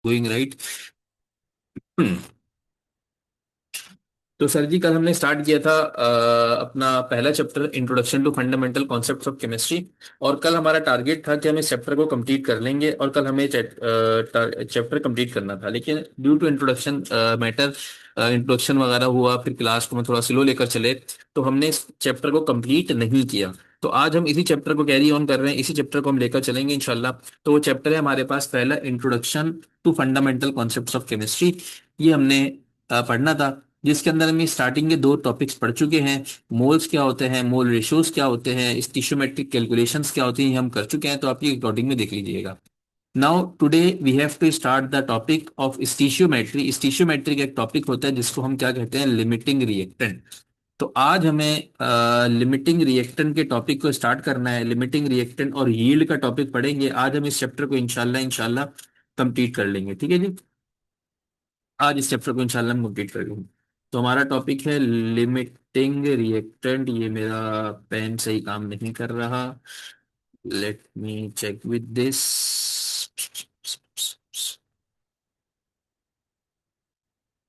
Going right. तो sir ji, कल हमने स्टार्ट किया था अपना पहला चैप्टर introduction to fundamental concepts of chemistry. और कल हमारा टारगेट था कि हम इस चैप्टर को कंप्लीट कर लेंगे, और कल हमें चैप्टर कंप्लीट करना था, लेकिन due to introduction matter, introduction वगैरह हुआ, फिर क्लास को मैं थोड़ा स्लो लेकर चले, तो हमने इस चैप्टर को कंप्लीट नहीं किया। तो आज हम इसी चैप्टर को कैरी ऑन कर रहे हैं, इसी चैप्टर को हम लेकर चलेंगे इंशाल्लाह। तो वो चैप्टर है हमारे पास पहला, introduction to fundamental concepts of chemistry. ये हमने पढ़ना था, जिसके अंदर हम स्टार्टिंग के दो टॉपिक्स पढ़ चुके हैं। मोल्स क्या होते हैं, मोल रेशियोज क्या होते हैं, स्टीशियोमेट्रिक कैलकुलेशंस क्या होती हैं, ये हम कर चुके हैं, तो आप ये रिकॉर्डिंग में देख लीजिएगा। Now today we have to start the topic of stoichiometry. Stoichiometry का एक टॉपिक होता है जिसको हम क्या कहते हैं, लिमिटिंग रिएक्टेंट। तो आज हमें लिमिटिंग रिएक्टेंट के टॉपिक को स्टार्ट करना है। लिमिटिंग रिएक्टेंट और यील्ड का टॉपिक पढ़ेंगे आज हम। इस चैप्टर को इंशाल्लाह इंशाल्लाह कंप्लीट कर लेंगे, ठीक है जी। आज इस चैप्टर को इंशाल्लाह हम कंप्लीट कर लेंगे। तो हमारा टॉपिक है लिमिटिंग रिएक्टेंट। ये मेरा पेन सही काम नहीं कर रहा, let me check with this.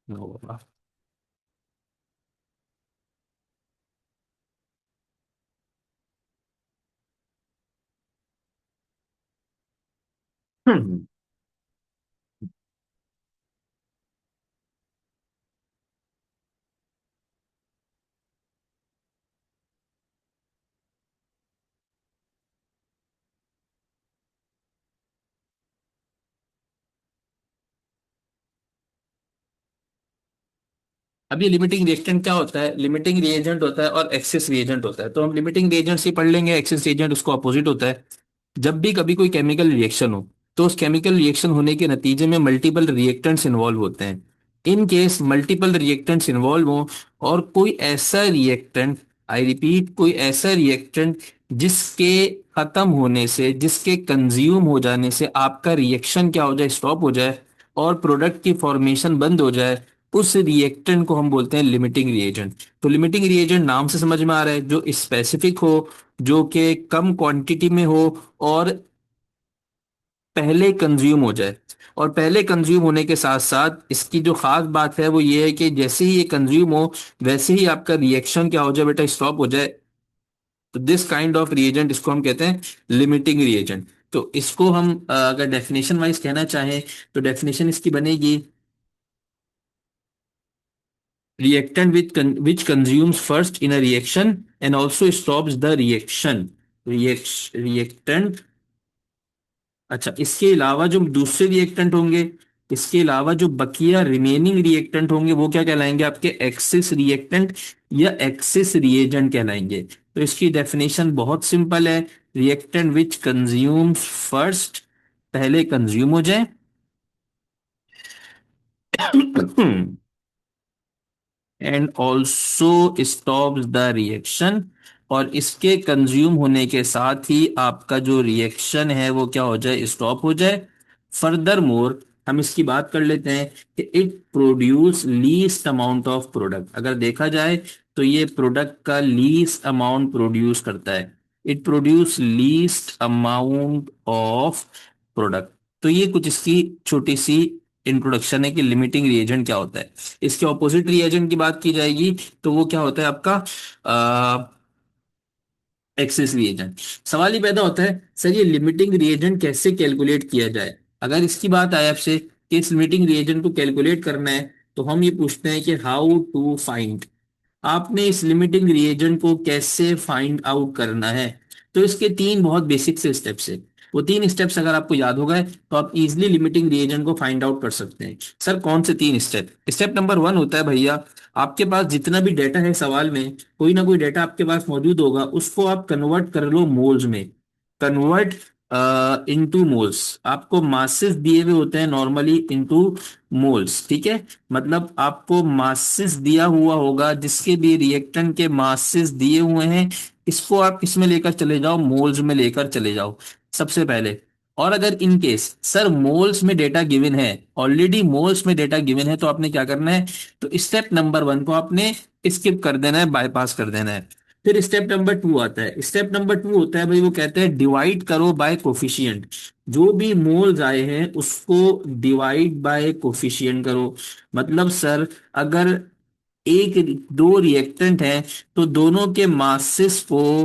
No बाबा। हम्म। अब ये लिमिटिंग रिएक्टेंट क्या होता है? लिमिटिंग रिएजेंट होता है और एक्सेस रिएजेंट होता है। तो हम लिमिटिंग रिएजेंट से पढ़ लेंगे, एक्सेस रिएजेंट उसको अपोजिट होता है। जब भी कभी कोई केमिकल रिएक्शन हो, तो उस केमिकल रिएक्शन होने के नतीजे में मल्टीपल रिएक्टेंट्स इन्वॉल्व होते हैं। In case multiple reactants involve हो, और कोई ऐसा रिएक्टेंट, आई रिपीट, कोई ऐसा रिएक्टेंट जिसके खत्म होने से, जिसके कंज्यूम हो जाने से आपका रिएक्शन क्या हो जाए, स्टॉप हो जाए, और प्रोडक्ट की फॉर्मेशन बंद हो जाए, उस रिएक्टेंट को हम बोलते हैं लिमिटिंग रिएजेंट। तो लिमिटिंग रिएजेंट नाम से समझ में आ रहा है, जो स्पेसिफिक हो, जो कि कम क्वांटिटी में हो, और पहले कंज्यूम हो जाए। और पहले कंज्यूम होने के साथ साथ इसकी जो खास बात है वो ये है कि जैसे ही ये कंज्यूम हो, वैसे ही आपका रिएक्शन क्या हो जाए बेटा, स्टॉप हो जाए। तो दिस काइंड ऑफ रिएजेंट, इसको हम कहते हैं लिमिटिंग रिएजेंट। तो इसको हम अगर डेफिनेशन वाइज कहना चाहें, तो डेफिनेशन इसकी बनेगी, reactant which consumes first in a reaction and also stops the reaction, reactant। अच्छा, इसके अलावा जो दूसरे रिएक्टेंट होंगे, इसके अलावा जो बकिया रिमेनिंग रिएक्टेंट होंगे, वो क्या कहलाएंगे, आपके एक्सिस रिएक्टेंट या एक्सिस रिएजेंट कहलाएंगे। तो इसकी डेफिनेशन बहुत सिंपल है, रिएक्टेंट विच कंज्यूम्स फर्स्ट, पहले कंज्यूम हो जाए, and also stops the reaction, और इसके कंज्यूम होने के साथ ही आपका जो रिएक्शन है वो क्या हो जाए, स्टॉप हो जाए। फर्दर मोर, हम इसकी बात कर लेते हैं कि it produce least amount of product. अगर देखा जाए तो ये प्रोडक्ट का लीस्ट अमाउंट प्रोड्यूस करता है। It produce least amount of product. तो ये कुछ इसकी छोटी सी इंट्रोडक्शन है कि लिमिटिंग रिएजेंट क्या होता है। इसके ऑपोजिट रिएजेंट की बात की जाएगी, तो वो क्या होता है आपका, एक्सेस रिएजेंट। सवाल ये पैदा होता है, सर ये लिमिटिंग रिएजेंट कैसे कैलकुलेट किया जाए? अगर इसकी बात आए आपसे कि इस लिमिटिंग रिएजेंट को कैलकुलेट करना है, तो हम ये पूछते हैं कि हाउ टू फाइंड। आपने इस लिमिटिंग रिएजेंट को कैसे फाइंड आउट करना है? तो इसके तीन बहुत बेसिक से स्टेप्स है। वो तीन स्टेप्स अगर आपको याद हो गए, तो आप इजीली लिमिटिंग रिएजेंट को फाइंड आउट कर सकते हैं। सर कौन से तीन स्टेप? स्टेप नंबर वन होता है भैया, आपके पास जितना भी डेटा है सवाल में, कोई ना कोई डेटा आपके पास मौजूद होगा, उसको आप कन्वर्ट कर लो मोल्स में। Convert into moles. आपको मासेस दिए हुए होते हैं नॉर्मली इनटू मोल्स, ठीक है। मतलब आपको मासेस दिया हुआ होगा, जिसके भी रिएक्टेंट के मासेस दिए हुए हैं, इसको आप किसमें लेकर चले जाओ, मोल्स में लेकर चले जाओ सबसे पहले। और अगर इन केस सर मोल्स में डेटा गिवन है, ऑलरेडी मोल्स में डेटा गिवन है, तो आपने क्या करना है, तो स्टेप नंबर वन को आपने स्किप कर देना है, बाईपास कर देना है। फिर स्टेप नंबर टू आता है। स्टेप नंबर टू होता है भाई, वो कहते हैं डिवाइड करो बाय कोफिशिएंट। जो भी मोल्स आए हैं उसको डिवाइड बाय कोफिशिएंट करो। मतलब सर, अगर एक दो रिएक्टेंट हैं तो दोनों के मासेस को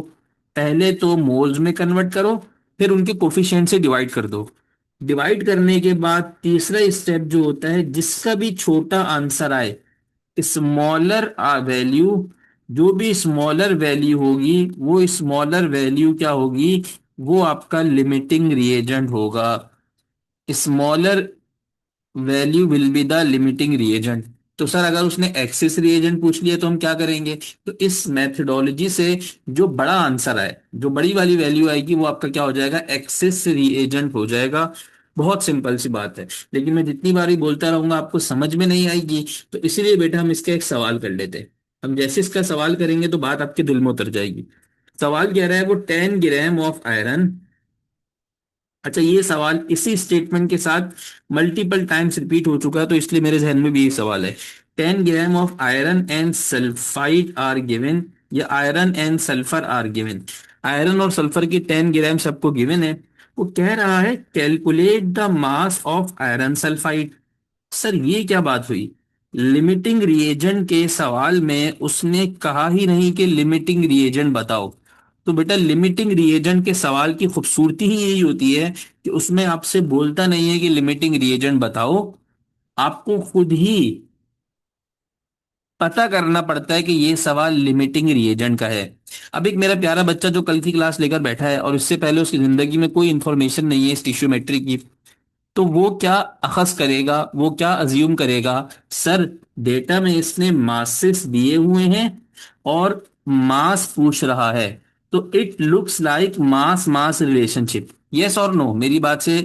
पहले तो मोल्स में कन्वर्ट करो, फिर उनके कोफिशिएंट से डिवाइड कर दो। डिवाइड करने के बाद तीसरा स्टेप जो होता है, जिसका भी छोटा आंसर आए, स्मॉलर वैल्यू, जो भी स्मॉलर वैल्यू होगी वो स्मॉलर वैल्यू क्या होगी, वो आपका लिमिटिंग रिएजेंट होगा। Smaller value will be the limiting reagent. तो सर अगर उसने एक्सिस रिएजेंट पूछ लिया तो हम क्या करेंगे? तो इस मेथडोलॉजी से जो बड़ा आंसर आए, जो बड़ी वाली वैल्यू आएगी, वो आपका क्या हो जाएगा? एक्सिस रिएजेंट हो जाएगा। बहुत सिंपल सी बात है, लेकिन मैं जितनी बार ही बोलता रहूंगा आपको समझ में नहीं आएगी। तो इसीलिए बेटा हम इसका एक सवाल कर लेते हैं। हम जैसे इसका सवाल करेंगे तो बात आपके दिल में उतर जाएगी। सवाल कह रहा है वो 10 ग्राम ऑफ आयरन। अच्छा, ये सवाल इसी स्टेटमेंट के साथ मल्टीपल टाइम्स रिपीट हो चुका है, तो इसलिए मेरे जहन में भी ये सवाल है। 10 gram of iron and sulphide are given, या iron and sulphur are given. Iron और सल्फर की 10 ग्राम सबको गिवन है। वो कह रहा है calculate the mass of iron sulphide. Sir ये क्या बात हुई? लिमिटिंग रिएजेंट के सवाल में उसने कहा ही नहीं कि लिमिटिंग रिएजेंट बताओ। तो बेटा लिमिटिंग रिएजेंट के सवाल की खूबसूरती ही यही होती है कि उसमें आपसे बोलता नहीं है कि लिमिटिंग रिएजेंट बताओ, आपको खुद ही पता करना पड़ता है कि ये सवाल लिमिटिंग रिएजेंट का है। अब एक मेरा प्यारा बच्चा जो कल की क्लास लेकर बैठा है और इससे पहले उसकी जिंदगी में कोई इंफॉर्मेशन नहीं है इस टिश्यूमेट्री की, तो वो क्या अखस करेगा, वो क्या अज्यूम करेगा? सर डेटा में इसने मासेस दिए हुए हैं और मास पूछ रहा है, तो it looks like mass mass relationship. Yes और नो, मेरी बात से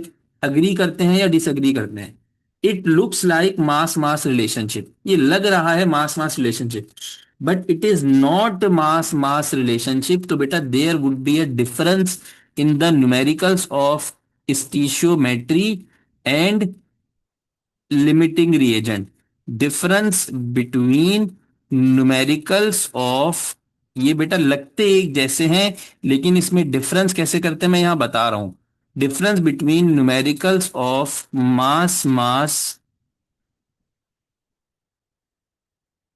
अग्री करते हैं या डिसअग्री करते हैं? It looks like mass mass relationship, ये लग रहा है mass mass relationship, but it is not mass mass relationship. तो बेटा there would be a difference in the numericals of stoichiometry and limiting reagent. Difference between numericals of, ये बेटा लगते एक जैसे हैं, लेकिन इसमें डिफरेंस कैसे करते हैं मैं यहां बता रहा हूं। Difference between numericals of mass mass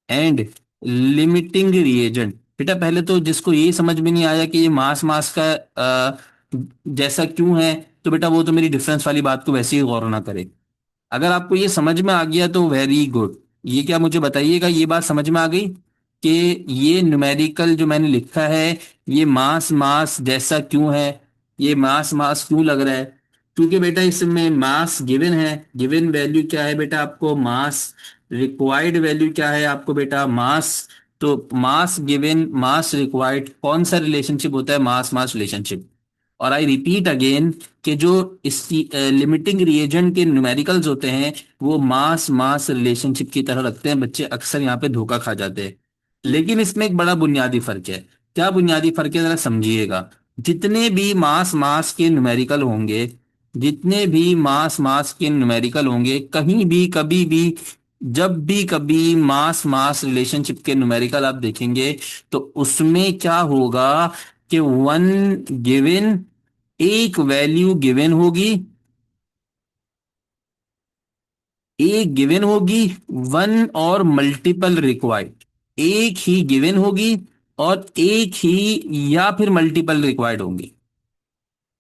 and limiting reagent. बेटा पहले तो जिसको ये समझ में नहीं आया कि ये मास मास का जैसा क्यों है, तो बेटा वो तो मेरी डिफरेंस वाली बात को वैसे ही गौर ना करे। अगर आपको ये समझ में आ गया तो वेरी गुड। ये क्या, मुझे बताइएगा, ये बात समझ में आ गई कि ये न्यूमेरिकल जो मैंने लिखा है ये मास मास जैसा क्यों है, ये मास मास क्यों लग रहा है? क्योंकि बेटा इसमें मास गिवन है। गिवन वैल्यू क्या है बेटा आपको? मास। रिक्वायर्ड वैल्यू क्या है आपको बेटा? मास। तो मास गिवन मास रिक्वायर्ड, कौन सा रिलेशनशिप होता है? Mass mass relationship. और आई रिपीट अगेन कि जो इसकी लिमिटिंग रिएजेंट के न्यूमेरिकल्स होते हैं वो मास मास रिलेशनशिप की तरह रखते हैं, बच्चे अक्सर यहाँ पे धोखा खा जाते हैं। लेकिन इसमें एक बड़ा बुनियादी फर्क है। क्या बुनियादी फर्क है जरा समझिएगा। जितने भी मास मास के न्यूमेरिकल होंगे, जितने भी मास मास के न्यूमेरिकल होंगे, कहीं भी कभी भी जब भी कभी मास मास रिलेशनशिप के न्यूमेरिकल आप देखेंगे, तो उसमें क्या होगा कि वन गिवन, एक वैल्यू गिवन होगी, एक गिवन होगी, वन और मल्टीपल रिक्वायर्ड। एक ही गिवन होगी और एक ही या फिर मल्टीपल रिक्वायर्ड होंगी।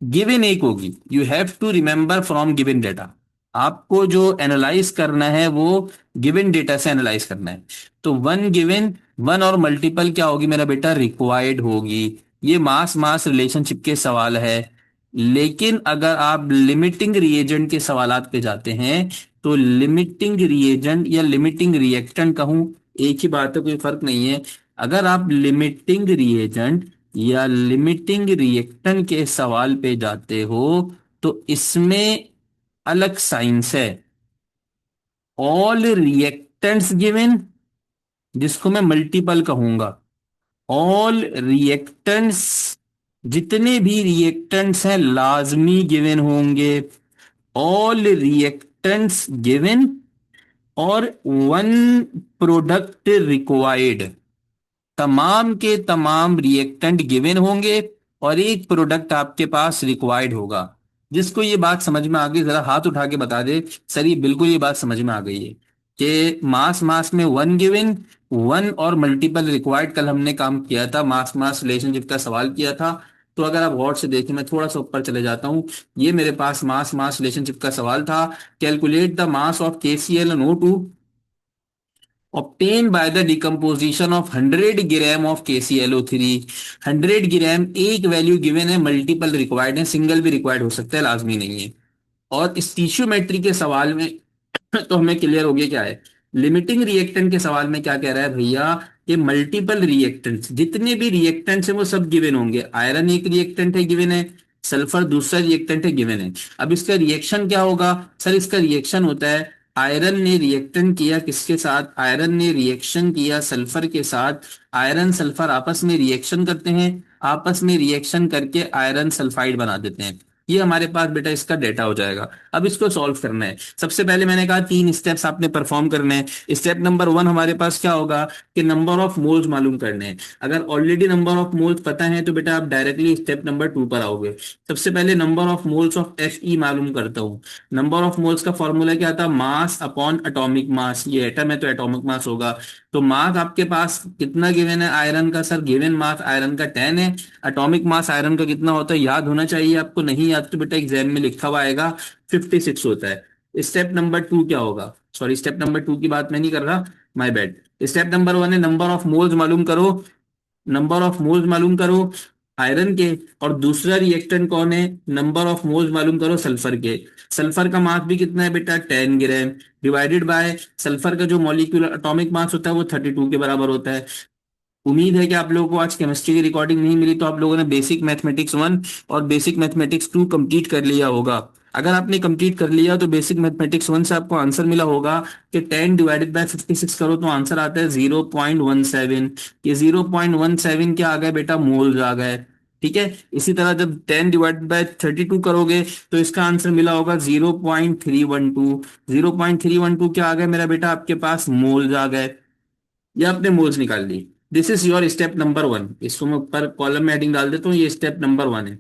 गिवन एक होगी, you have to remember from given data. आपको जो एनालाइज करना है वो गिवन डेटा से एनालाइज करना है। तो वन गिवन, वन और मल्टीपल क्या होगी मेरा बेटा? रिक्वायर्ड होगी। ये मास मास रिलेशनशिप के सवाल है। लेकिन अगर आप लिमिटिंग रिएजेंट के सवालात पे जाते हैं, तो लिमिटिंग रिएजेंट या लिमिटिंग रिएक्टेंट कहूं, एक ही बात है, कोई फर्क नहीं है। अगर आप लिमिटिंग रिएजेंट या लिमिटिंग रिएक्टेंट के सवाल पे जाते हो, तो इसमें अलग साइंस है। ऑल रिएक्टेंट्स गिवन, जिसको मैं मल्टीपल कहूंगा, ऑल रिएक्टेंट्स, जितने भी रिएक्टेंट्स हैं लाजमी गिवन होंगे। ऑल रिएक्टेंट्स गिवन और वन प्रोडक्ट रिक्वायर्ड। तमाम के तमाम रिएक्टेंट गिवन होंगे और एक प्रोडक्ट आपके पास रिक्वायर्ड होगा। जिसको ये बात समझ में आ गई जरा हाथ उठा के बता दे, सर ये बिल्कुल ये बात समझ में आ गई है कि मास मास में वन गिवन, वन और मल्टीपल रिक्वायर्ड। कल हमने काम किया था, मास मास रिलेशनशिप का सवाल किया था। तो अगर आप गौर से देखें, मैं थोड़ा सा ऊपर चले जाता हूँ। ये मेरे पास मास मास रिलेशनशिप का सवाल था। Calculate the mass of KCl and O2 obtained by the decomposition of 100 gram of KClO3। 100 ग्राम एक वैल्यू गिवन है, मल्टीपल रिक्वायर्ड है, सिंगल भी रिक्वायर्ड हो सकता है, लाजमी नहीं है। और इस टिश्यूमेट्री के सवाल में तो हमें क्लियर हो गया क्या है। लिमिटिंग रिएक्टेंट के सवाल में क्या कह रहा है भैया, कि मल्टीपल रिएक्टेंट्स, जितने भी रिएक्टेंट्स हैं वो सब गिवन होंगे। आयरन एक रिएक्टेंट है, गिवन है। सल्फर दूसरा रिएक्टेंट है, गिवन है। अब इसका रिएक्शन क्या होगा, सर इसका रिएक्शन होता है, आयरन ने रिएक्टेंट किया किसके साथ, आयरन ने रिएक्शन किया सल्फर के साथ। आयरन सल्फर आपस में रिएक्शन करते हैं, आपस में रिएक्शन करके आयरन सल्फाइड बना देते हैं। ये हमारे पास बेटा इसका डेटा हो जाएगा। अब इसको सॉल्व करना है। सबसे पहले मैंने कहा 3 स्टेप्स आपने परफॉर्म करने हैं। स्टेप नंबर 1 हमारे पास क्या होगा, कि नंबर ऑफ मोल्स मालूम करने हैं। अगर ऑलरेडी नंबर ऑफ मोल्स पता है तो बेटा आप डायरेक्टली स्टेप नंबर 2 पर आओगे। सबसे पहले number of moles of Fe मालूम करता हूँ। नंबर ऑफ मोल्स का फॉर्मूला क्या था, मास अपॉन एटॉमिक मास। ये एटम है तो एटॉमिक मास होगा। तो मास आपके पास कितना गिवन है आयरन का, सर गिवन मास आयरन का 10 है। एटॉमिक मास आयरन का कितना होता है याद होना चाहिए आपको, नहीं याद तो बेटा एग्जाम में लिखा हुआ आएगा 56 होता है। स्टेप नंबर 2 क्या होगा, सॉरी स्टेप नंबर 2 की बात मैं नहीं कर रहा, माय बैड। स्टेप नंबर 1 है नंबर ऑफ मोल्स मालूम करो, नंबर ऑफ मोल्स मालूम करो आयरन के। और दूसरा रिएक्टेंट कौन है, नंबर ऑफ मोल्स मालूम करो सल्फर के। सल्फर का मास भी कितना है बेटा 10 ग्राम, डिवाइडेड बाय सल्फर का जो मॉलिक्यूलर एटॉमिक मास होता है वो 32 के बराबर होता है। उम्मीद है कि आप लोगों को आज केमिस्ट्री की रिकॉर्डिंग नहीं मिली, तो आप लोगों ने बेसिक मैथमेटिक्स 1 और बेसिक मैथमेटिक्स 2 कंप्लीट कर लिया होगा। अगर आपने कंप्लीट कर लिया तो बेसिक मैथमेटिक्स 1 से आपको आंसर मिला होगा कि 10 डिवाइडेड बाय 56 करो तो आंसर आता है 0.17। ये 0.17 क्या आ गए बेटा, मोल्स आ गए। ठीक है, इसी तरह जब 10 डिवाइडेड बाय 32 करोगे तो इसका आंसर मिला होगा 0.312। 0.312 क्या आ गया मेरा बेटा, आपके पास मोल्स आ गए। या आपने मोल्स निकाल ली। This is your step number 1। इसको मैं ऊपर कॉलम में हेडिंग डाल देता हूँ, ये स्टेप नंबर 1 है।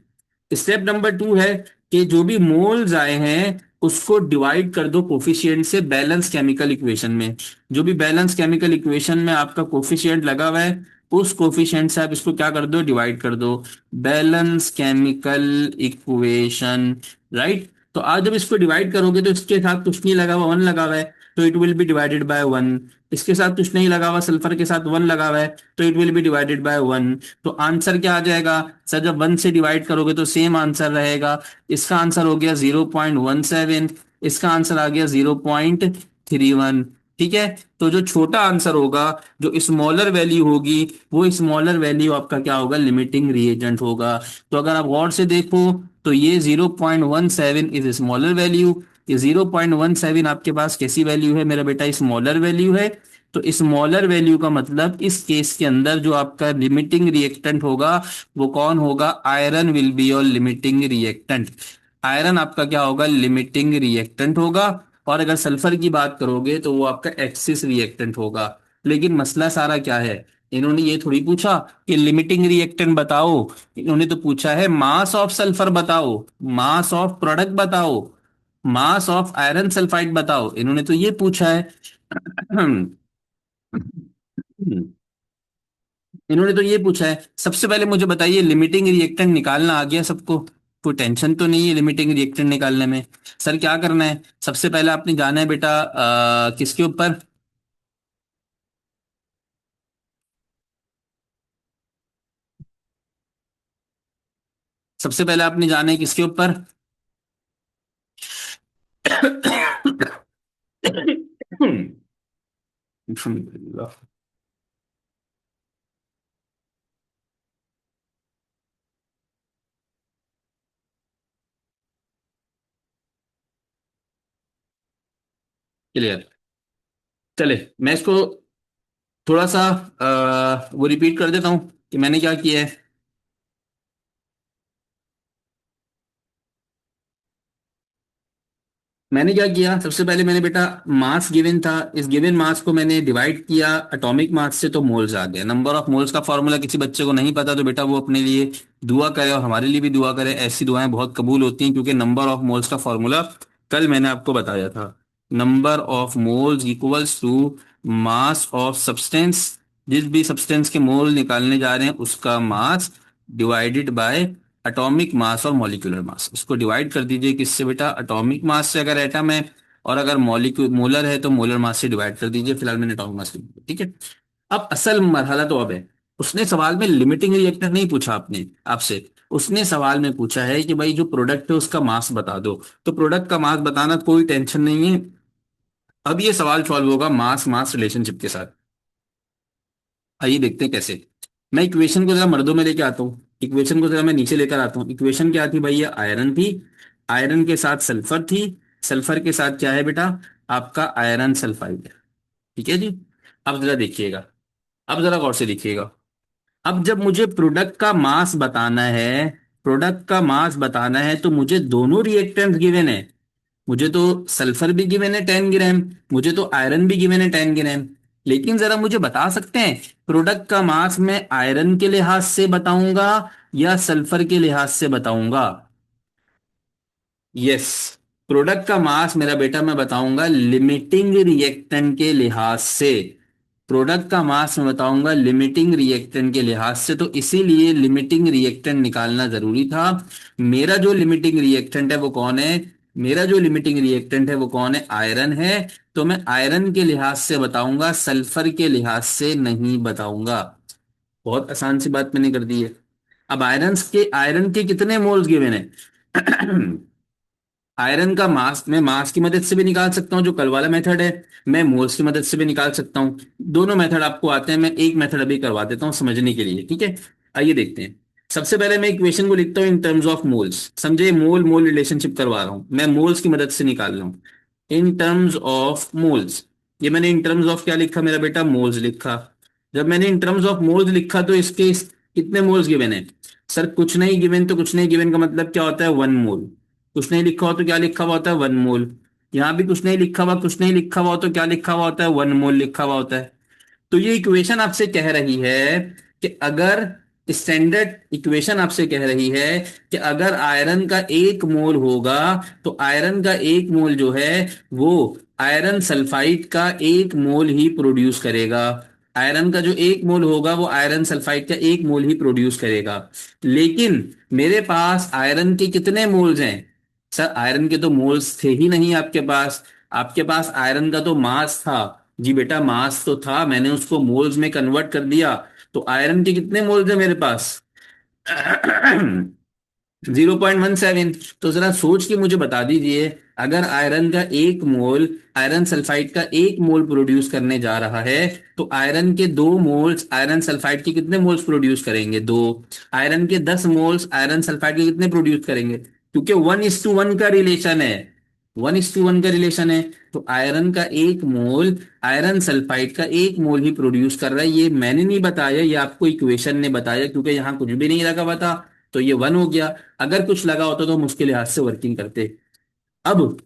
स्टेप नंबर 2 है कि जो भी मोल्स आए हैं उसको डिवाइड कर दो कोफिशिएंट से बैलेंस केमिकल इक्वेशन में। जो भी बैलेंस केमिकल इक्वेशन में आपका कोफिशिएंट लगा हुआ है उस कोफिशिएंट से आप इसको क्या कर दो, डिवाइड कर दो। Balance chemical equation, right. तो आज जब इसको डिवाइड करोगे तो इसके साथ कुछ नहीं लगा हुआ, 1 लगा हुआ है, तो it will be divided by 1। इसके साथ कुछ नहीं लगा हुआ, सल्फर के साथ 1 लगा हुआ है, तो it will be divided by 1। तो आंसर क्या आ जाएगा, सर जब 1 से डिवाइड करोगे तो सेम आंसर रहेगा। इसका आंसर हो गया 0.17, इसका आंसर आ गया 0.31। ठीक है, तो जो छोटा आंसर होगा, जो स्मॉलर वैल्यू होगी, वो स्मॉलर वैल्यू आपका क्या होगा, लिमिटिंग रिएजेंट होगा। तो अगर आप गौर से देखो तो ये 0.17 इज स्मॉलर वैल्यू। ये 0.17 आपके पास कैसी वैल्यू है मेरा बेटा, स्मॉलर वैल्यू है। तो स्मॉलर वैल्यू का मतलब इस केस के अंदर जो आपका लिमिटिंग रिएक्टेंट होगा वो कौन होगा, iron will be your limiting reactant. Iron आपका क्या होगा, लिमिटिंग रिएक्टेंट होगा। और अगर सल्फर की बात करोगे तो वो आपका एक्सिस रिएक्टेंट होगा। लेकिन मसला सारा क्या है, इन्होंने ये थोड़ी पूछा कि लिमिटिंग रिएक्टेंट बताओ, इन्होंने तो पूछा है मास ऑफ सल्फर बताओ, मास ऑफ प्रोडक्ट बताओ, मास ऑफ आयरन सल्फाइड बताओ, इन्होंने तो ये पूछा है। इन्होंने तो ये पूछा है। सबसे पहले मुझे बताइए, लिमिटिंग रिएक्टेंट निकालना आ गया सबको, कोई टेंशन तो नहीं है लिमिटिंग रिएक्टेंट निकालने में। सर क्या करना है, सबसे पहले आपने जाना है बेटा किसके ऊपर, सबसे पहले आपने जाना है किसके ऊपर। क्लियर। चले मैं इसको थोड़ा सा वो रिपीट कर देता हूँ कि मैंने क्या किया है। मैंने क्या किया, सबसे पहले मैंने बेटा मास गिवन था, इस गिवन मास को मैंने डिवाइड किया एटॉमिक मास से, तो मोल्स आ गया। नंबर ऑफ मोल्स का फॉर्मूला किसी बच्चे को नहीं पता तो बेटा वो अपने लिए दुआ करे और हमारे लिए भी दुआ करे, ऐसी दुआएं बहुत कबूल होती हैं, क्योंकि नंबर ऑफ मोल्स का फॉर्मूला कल मैंने आपको बताया था। Number of moles equals to mass of substance, जिस भी सब्सटेंस के मोल निकालने जा रहे हैं उसका mass divided by atomic mass और मॉलिक्यूलर मास। इसको डिवाइड कर दीजिए किससे बेटा, एटॉमिक मास से अगर एटम है, और अगर मॉलिक्यूल मोलर है तो मोलर मास से डिवाइड कर दीजिए। फिलहाल मैंने एटॉमिक मास लिख दिया, ठीक है। अब असल मरहला तो अब है, उसने सवाल में लिमिटिंग रिएक्टर नहीं पूछा आपने आपसे, उसने सवाल में पूछा है कि भाई जो प्रोडक्ट है उसका मास बता दो। तो प्रोडक्ट का मास बताना कोई टेंशन नहीं है। अब ये सवाल सॉल्व होगा मास मास रिलेशनशिप के साथ। आइए देखते हैं कैसे। मैं इक्वेशन को जरा मर्दों में लेके आता हूँ, इक्वेशन को जरा मैं नीचे लेकर आता हूँ। इक्वेशन क्या थी भाई, ये आयरन थी, आयरन के साथ सल्फर थी, सल्फर के साथ क्या है बेटा, आपका आयरन सल्फाइड है, ठीक है जी। अब जरा देखिएगा, अब जरा गौर से देखिएगा। अब जब मुझे प्रोडक्ट का मास बताना है, प्रोडक्ट का मास बताना है, तो मुझे दोनों रिएक्टेंट्स गिवन है। मुझे तो सल्फर भी गिवन है 10 ग्राम, मुझे तो आयरन भी गिवन है 10 ग्राम। लेकिन जरा मुझे बता सकते हैं प्रोडक्ट का मास मैं आयरन के लिहाज से बताऊंगा या सल्फर के लिहाज से बताऊंगा। यस, प्रोडक्ट का मास मेरा बेटा मैं बताऊंगा लिमिटिंग रिएक्टेंट के लिहाज से। प्रोडक्ट का मास मैं बताऊंगा लिमिटिंग रिएक्टेंट के लिहाज से, तो इसीलिए लिमिटिंग रिएक्टेंट निकालना जरूरी था। मेरा जो लिमिटिंग रिएक्टेंट है वो कौन है, मेरा जो लिमिटिंग रिएक्टेंट है वो कौन है, आयरन है। तो मैं आयरन के लिहाज से बताऊंगा, सल्फर के लिहाज से नहीं बताऊंगा। बहुत आसान सी बात मैंने कर दी है। अब आयरन के कितने मोल्स गिवन है आयरन का मास मैं मास की मदद से भी निकाल सकता हूं, जो कल वाला मेथड है, मैं मोल्स की मदद से भी निकाल सकता हूं। दोनों मेथड आपको आते हैं, मैं एक मेथड अभी करवा देता हूं समझने के लिए, ठीक है। आइए देखते हैं। सबसे पहले मैं इक्वेशन को लिखता हूं इन टर्म्स ऑफ मोल्स, समझे, मोल मोल रिलेशनशिप करवा रहा हूं, मैं मोल्स की मदद से निकाल रहा हूं। इन टर्म्स ऑफ मोल्स, ये मैंने इन टर्म्स ऑफ क्या लिखा मेरा बेटा, मोल्स लिखा। जब मैंने इन टर्म्स ऑफ मोल्स लिखा तो इसके कितने मोल्स गिवन है, सर कुछ नहीं गिवन, तो कुछ नहीं गिवन का मतलब क्या होता है, 1 मोल। कुछ नहीं लिखा हो तो क्या लिखा हुआ होता है, 1 मोल। यहां भी कुछ नहीं लिखा हुआ, कुछ नहीं लिखा हुआ हो तो क्या लिखा हुआ होता है, 1 मोल लिखा हुआ होता है। तो ये इक्वेशन आपसे कह रही है कि अगर स्टैंडर्ड इक्वेशन आपसे कह रही है कि अगर आयरन का 1 मोल होगा तो आयरन का 1 मोल जो है वो आयरन सल्फाइड का 1 मोल ही प्रोड्यूस करेगा। आयरन का जो 1 मोल होगा वो आयरन सल्फाइड का 1 मोल ही प्रोड्यूस करेगा। लेकिन मेरे पास आयरन के कितने मोल्स हैं, सर आयरन के तो मोल्स थे ही नहीं आपके पास, आपके पास आयरन का तो मास था। जी बेटा मास तो था, मैंने उसको मोल्स में कन्वर्ट कर दिया। तो आयरन के कितने मोल्स है मेरे पास 0.17। तो जरा सोच के मुझे बता दीजिए, अगर आयरन का 1 मोल आयरन सल्फाइड का 1 मोल प्रोड्यूस करने जा रहा है, तो आयरन के 2 मोल्स आयरन सल्फाइड के कितने मोल्स प्रोड्यूस करेंगे, 2। आयरन के 10 मोल्स आयरन सल्फाइड के कितने प्रोड्यूस करेंगे, क्योंकि 1:1 का रिलेशन है, 1:1 का रिलेशन है। तो आयरन का 1 मोल आयरन सल्फाइड का 1 मोल ही प्रोड्यूस कर रहा है। ये मैंने नहीं बताया, ये आपको इक्वेशन ने बताया, क्योंकि यहाँ कुछ भी नहीं लगा हुआ था। तो ये 1 हो गया। अगर कुछ लगा होता तो मुश्किल लिहाज से वर्किंग करते। अब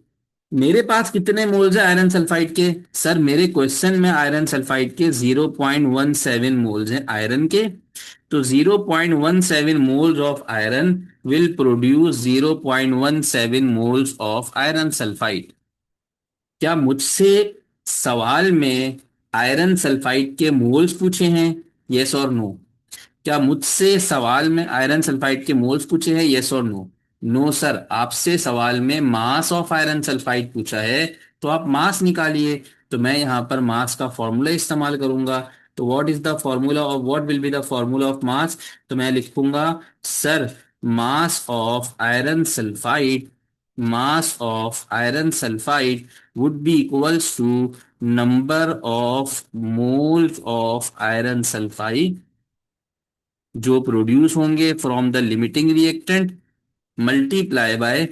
मेरे पास कितने मोल्स है आयरन सल्फाइड के, सर मेरे क्वेश्चन में आयरन सल्फाइड के 0.17 मोल्स हैं आयरन के। तो 0.17 moles of iron will produce 0.17 moles of iron sulphide. क्या मुझसे सवाल में आयरन सल्फाइड के मोल्स पूछे हैं, यस और नो? क्या मुझसे सवाल में आयरन सल्फाइड के मोल्स पूछे हैं, यस और नो? नो सर, आपसे सवाल में मास ऑफ आयरन सल्फाइड पूछा है, तो आप मास निकालिए। तो मैं यहां पर मास का फॉर्मूला इस्तेमाल करूंगा। तो what is the formula of what will be the formula of mass, तो मैं लिखूंगा sir mass of iron sulphide, mass of iron sulfide would be equals to number of moles of iron sulfide जो produce होंगे from the limiting reactant, multiply by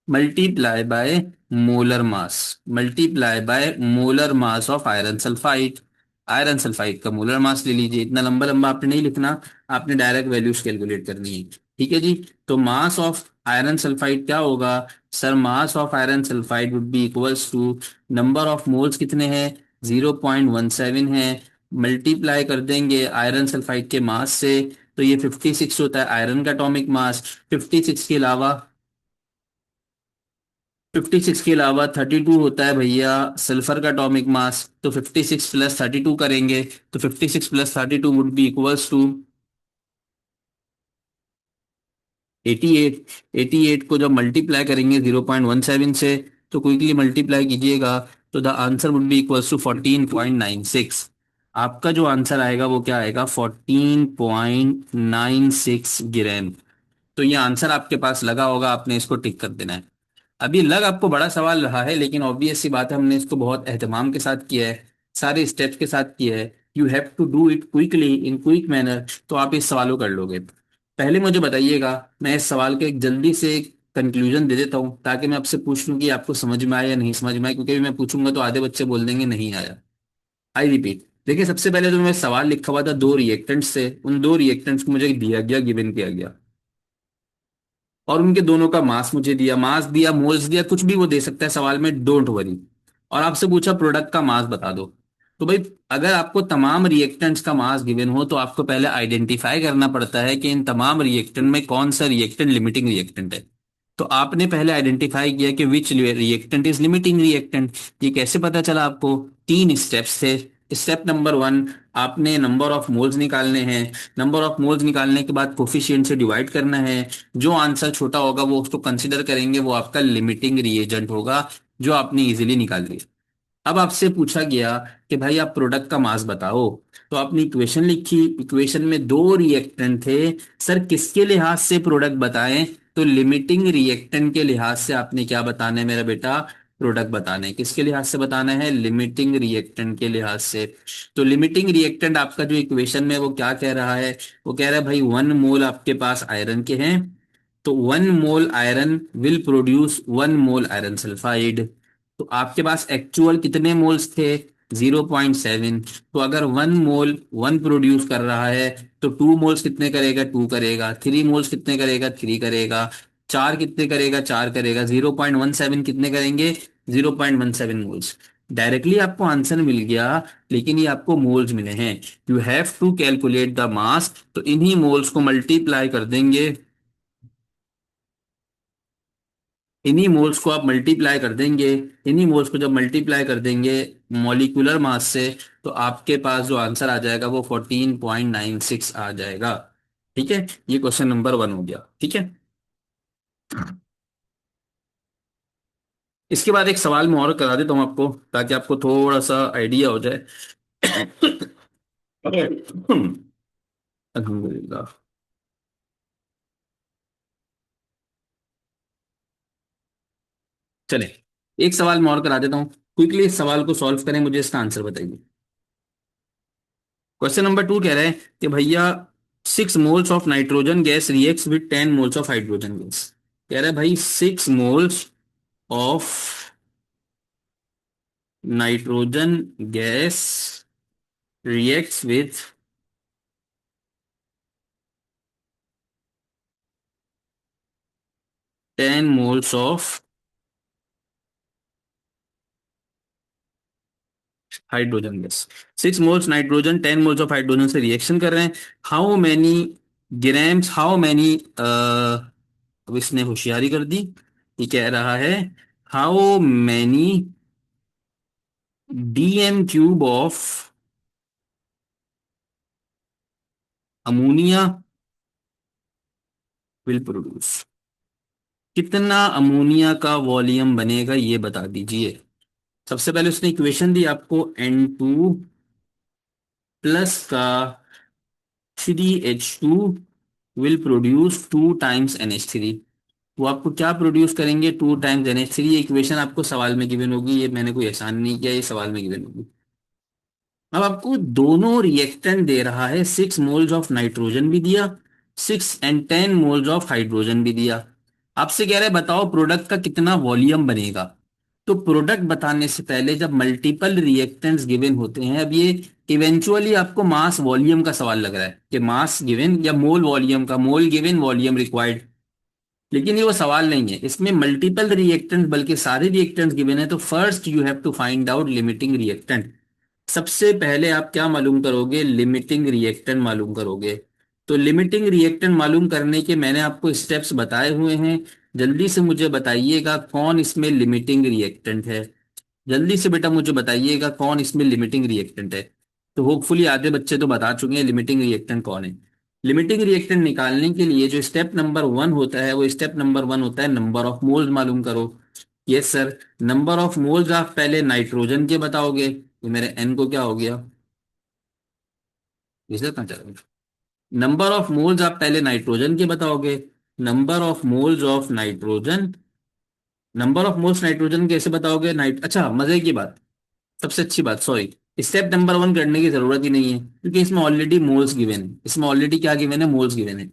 multiply by molar mass, multiply by molar mass of iron sulphide. Iron sulphide का molar mass ले लीजिए, इतना लंबा लंबा आपने नहीं लिखना, आपने डायरेक्ट वैल्यूज कैलकुलेट करनी है, ठीक है जी। तो मास ऑफ आयरन सल्फाइड क्या होगा? Sir mass of iron sulphide would be equals to, number of moles कितने हैं? 0.17 है, मल्टीप्लाई कर देंगे आयरन सल्फाइड के मास से, तो ये 56 होता है आयरन का एटॉमिक मास। 56 के अलावा 56 के अलावा 32 होता है भैया सल्फर का एटॉमिक मास, तो 56 प्लस 32 करेंगे, तो 56 प्लस 32 वुड बी इक्वल्स टू 88। 88 को जब मल्टीप्लाई करेंगे 0.17 से, तो क्विकली मल्टीप्लाई कीजिएगा, तो the answer would be equals to 14.96। आपका जो आंसर आएगा वो क्या आएगा? 14.96 ग्राम। तो ये आंसर आपके पास लगा होगा, आपने इसको टिक कर देना है। अभी लग आपको बड़ा सवाल रहा है, लेकिन ऑब्वियस सी बात है, हमने इसको बहुत एहतमाम के साथ किया है, सारे स्टेप्स के साथ किया है। You have to do it quickly in quick manner, तो आप इस सवाल को कर लोगे। पहले मुझे बताइएगा, मैं इस सवाल के एक जल्दी से कंक्लूजन दे देता हूँ, ताकि मैं आपसे पूछ लूँ कि आपको समझ में आया या नहीं समझ में आया, क्योंकि अभी मैं पूछूंगा तो आधे बच्चे बोल देंगे नहीं आया। आई रिपीट, देखिए सबसे पहले तो मैं सवाल लिखा हुआ था दो रिएक्टेंट्स से, उन दो रिएक्टेंट्स को मुझे दिया गया, गिवन किया गया, और उनके दोनों का मास मुझे दिया, मास दिया, मोल्स दिया, कुछ भी वो दे सकता है सवाल में, डोंट वरी। और आपसे पूछा प्रोडक्ट का मास बता दो। तो भाई, अगर आपको तमाम रिएक्टेंट्स का मास गिवन हो, तो आपको पहले आइडेंटिफाई करना पड़ता है कि इन तमाम रिएक्टेंट में कौन सा रिएक्टेंट लिमिटिंग रिएक्टेंट है। तो आपने पहले आइडेंटिफाई किया कि विच रिएक्टेंट इज लिमिटिंग रिएक्टेंट। ये कैसे पता चला आपको? तीन स्टेप्स थे। स्टेप नंबर वन, आपने नंबर ऑफ मोल्स निकालने हैं। नंबर ऑफ मोल्स निकालने के बाद कोफिशिएंट से डिवाइड करना है। जो आंसर छोटा होगा वो उसको कंसिडर करेंगे, वो आपका लिमिटिंग रिएजेंट होगा, जो आपने इजीली निकाल लिया। अब आपसे पूछा गया कि भाई आप प्रोडक्ट का मास बताओ, तो आपने इक्वेशन लिखी, इक्वेशन में दो रिएक्टेंट थे। सर किसके लिहाज से प्रोडक्ट बताएं? तो लिमिटिंग रिएक्टेंट के लिहाज से आपने क्या बताना है मेरा बेटा? प्रोडक्ट बताना है। किसके लिहाज से बताना है? लिमिटिंग रिएक्टेंट के लिहाज से। तो लिमिटिंग रिएक्टेंट आपका जो इक्वेशन में वो क्या कह रहा है? वो कह रहा है भाई 1 मोल आपके पास आयरन के हैं, तो 1 mole iron will produce 1 mole iron sulphide. तो आपके पास एक्चुअल कितने मोल्स थे? 0.7। तो अगर 1 मोल 1 प्रोड्यूस कर रहा है, तो 2 मोल्स कितने करेगा? 2 करेगा। 3 मोल्स कितने करेगा? 3 करेगा। 4 कितने करेगा? 4 करेगा। 0.17 कितने करेंगे? 0.17 मोल्स। डायरेक्टली आपको आंसर मिल गया, लेकिन ये आपको मोल्स मिले हैं। You have to calculate the mass, तो इन्हीं मोल्स को मल्टीप्लाई कर देंगे, इन्हीं मोल्स को आप मल्टीप्लाई कर देंगे, इन्हीं मोल्स को जब मल्टीप्लाई कर देंगे मॉलिक्यूलर मास से, तो आपके पास जो आंसर आ जाएगा वो 14.96 आ जाएगा। ठीक है, ये क्वेश्चन नंबर वन हो गया। ठीक है, इसके बाद एक सवाल मैं और करा देता हूं आपको, ताकि आपको थोड़ा सा आइडिया हो जाए। अल्हम्दुलिल्लाह। चले, एक सवाल मैं और करा देता हूँ, क्विकली इस सवाल को सॉल्व करें, मुझे इसका आंसर बताइए। क्वेश्चन नंबर टू कह रहे हैं कि भैया 6 moles of nitrogen gas reacts with 10 moles of hydrogen gas. कह रहा है भाई 6 moles of nitrogen gas reacts with 10 moles of hydrogen gas. 6 moles nitrogen 10 moles of hydrogen से रिएक्शन कर रहे हैं। How many grams, how many, अब इसने होशियारी कर दी। ये कह रहा है how many DM³ of ammonia will produce. कितना अमोनिया का वॉल्यूम बनेगा ये बता दीजिए। सबसे पहले उसने इक्वेशन दी आपको, N2 प्लस का 3H2 will produce 2 times NH3। वो आपको क्या प्रोड्यूस करेंगे? 2 टाइम्स NH3। ये इक्वेशन आपको सवाल में गिवन होगी, ये मैंने कोई एहसान नहीं किया, ये सवाल में गिवन होगी। अब आपको दोनों रिएक्टेंट दे रहा है, 6 मोल्स ऑफ नाइट्रोजन भी दिया, 6 and 10 मोल्स ऑफ हाइड्रोजन भी दिया। आपसे कह रहे हैं बताओ प्रोडक्ट का कितना वॉल्यूम बनेगा। तो प्रोडक्ट बताने से पहले जब मल्टीपल रिएक्टेंट्स गिवन होते हैं, अब ये इवेंचुअली आपको मास वॉल्यूम का सवाल लग रहा है कि मास गिवन या मोल वॉल्यूम का, मोल गिवन वॉल्यूम रिक्वायर्ड। लेकिन ये वो सवाल नहीं है, इसमें मल्टीपल रिएक्टेंट बल्कि सारे रिएक्टेंट्स गिवन है। तो first you have to find out limiting reactant. सबसे पहले आप क्या मालूम करोगे? लिमिटिंग रिएक्टेंट मालूम करोगे। तो लिमिटिंग रिएक्टेंट मालूम करने के मैंने आपको स्टेप्स बताए हुए हैं। जल्दी से मुझे बताइएगा कौन इसमें लिमिटिंग रिएक्टेंट है। जल्दी से बेटा मुझे बताइएगा कौन इसमें लिमिटिंग रिएक्टेंट है। तो होपफुली आधे बच्चे तो बता चुके हैं लिमिटिंग रिएक्टेंट कौन है। लिमिटिंग रिएक्टेंट निकालने के लिए जो स्टेप नंबर वन होता है, वो स्टेप नंबर वन होता है नंबर ऑफ मोल्स मालूम करो। Yes sir, number of moles आप पहले नाइट्रोजन के बताओगे। ये मेरे एन को क्या हो गया, इसे कहाँ चला गया? नंबर ऑफ मोल्स आप पहले नाइट्रोजन के बताओगे। Number of moles of nitrogen, number of moles nitrogen कैसे बताओगे? नाइट अच्छा, मजे की बात, सबसे अच्छी बात, सॉरी, स्टेप नंबर वन करने की जरूरत ही नहीं है, क्योंकि इसमें ऑलरेडी मोल्स गिवन है। इसमें ऑलरेडी क्या गिवन है? मोल्स गिवन है।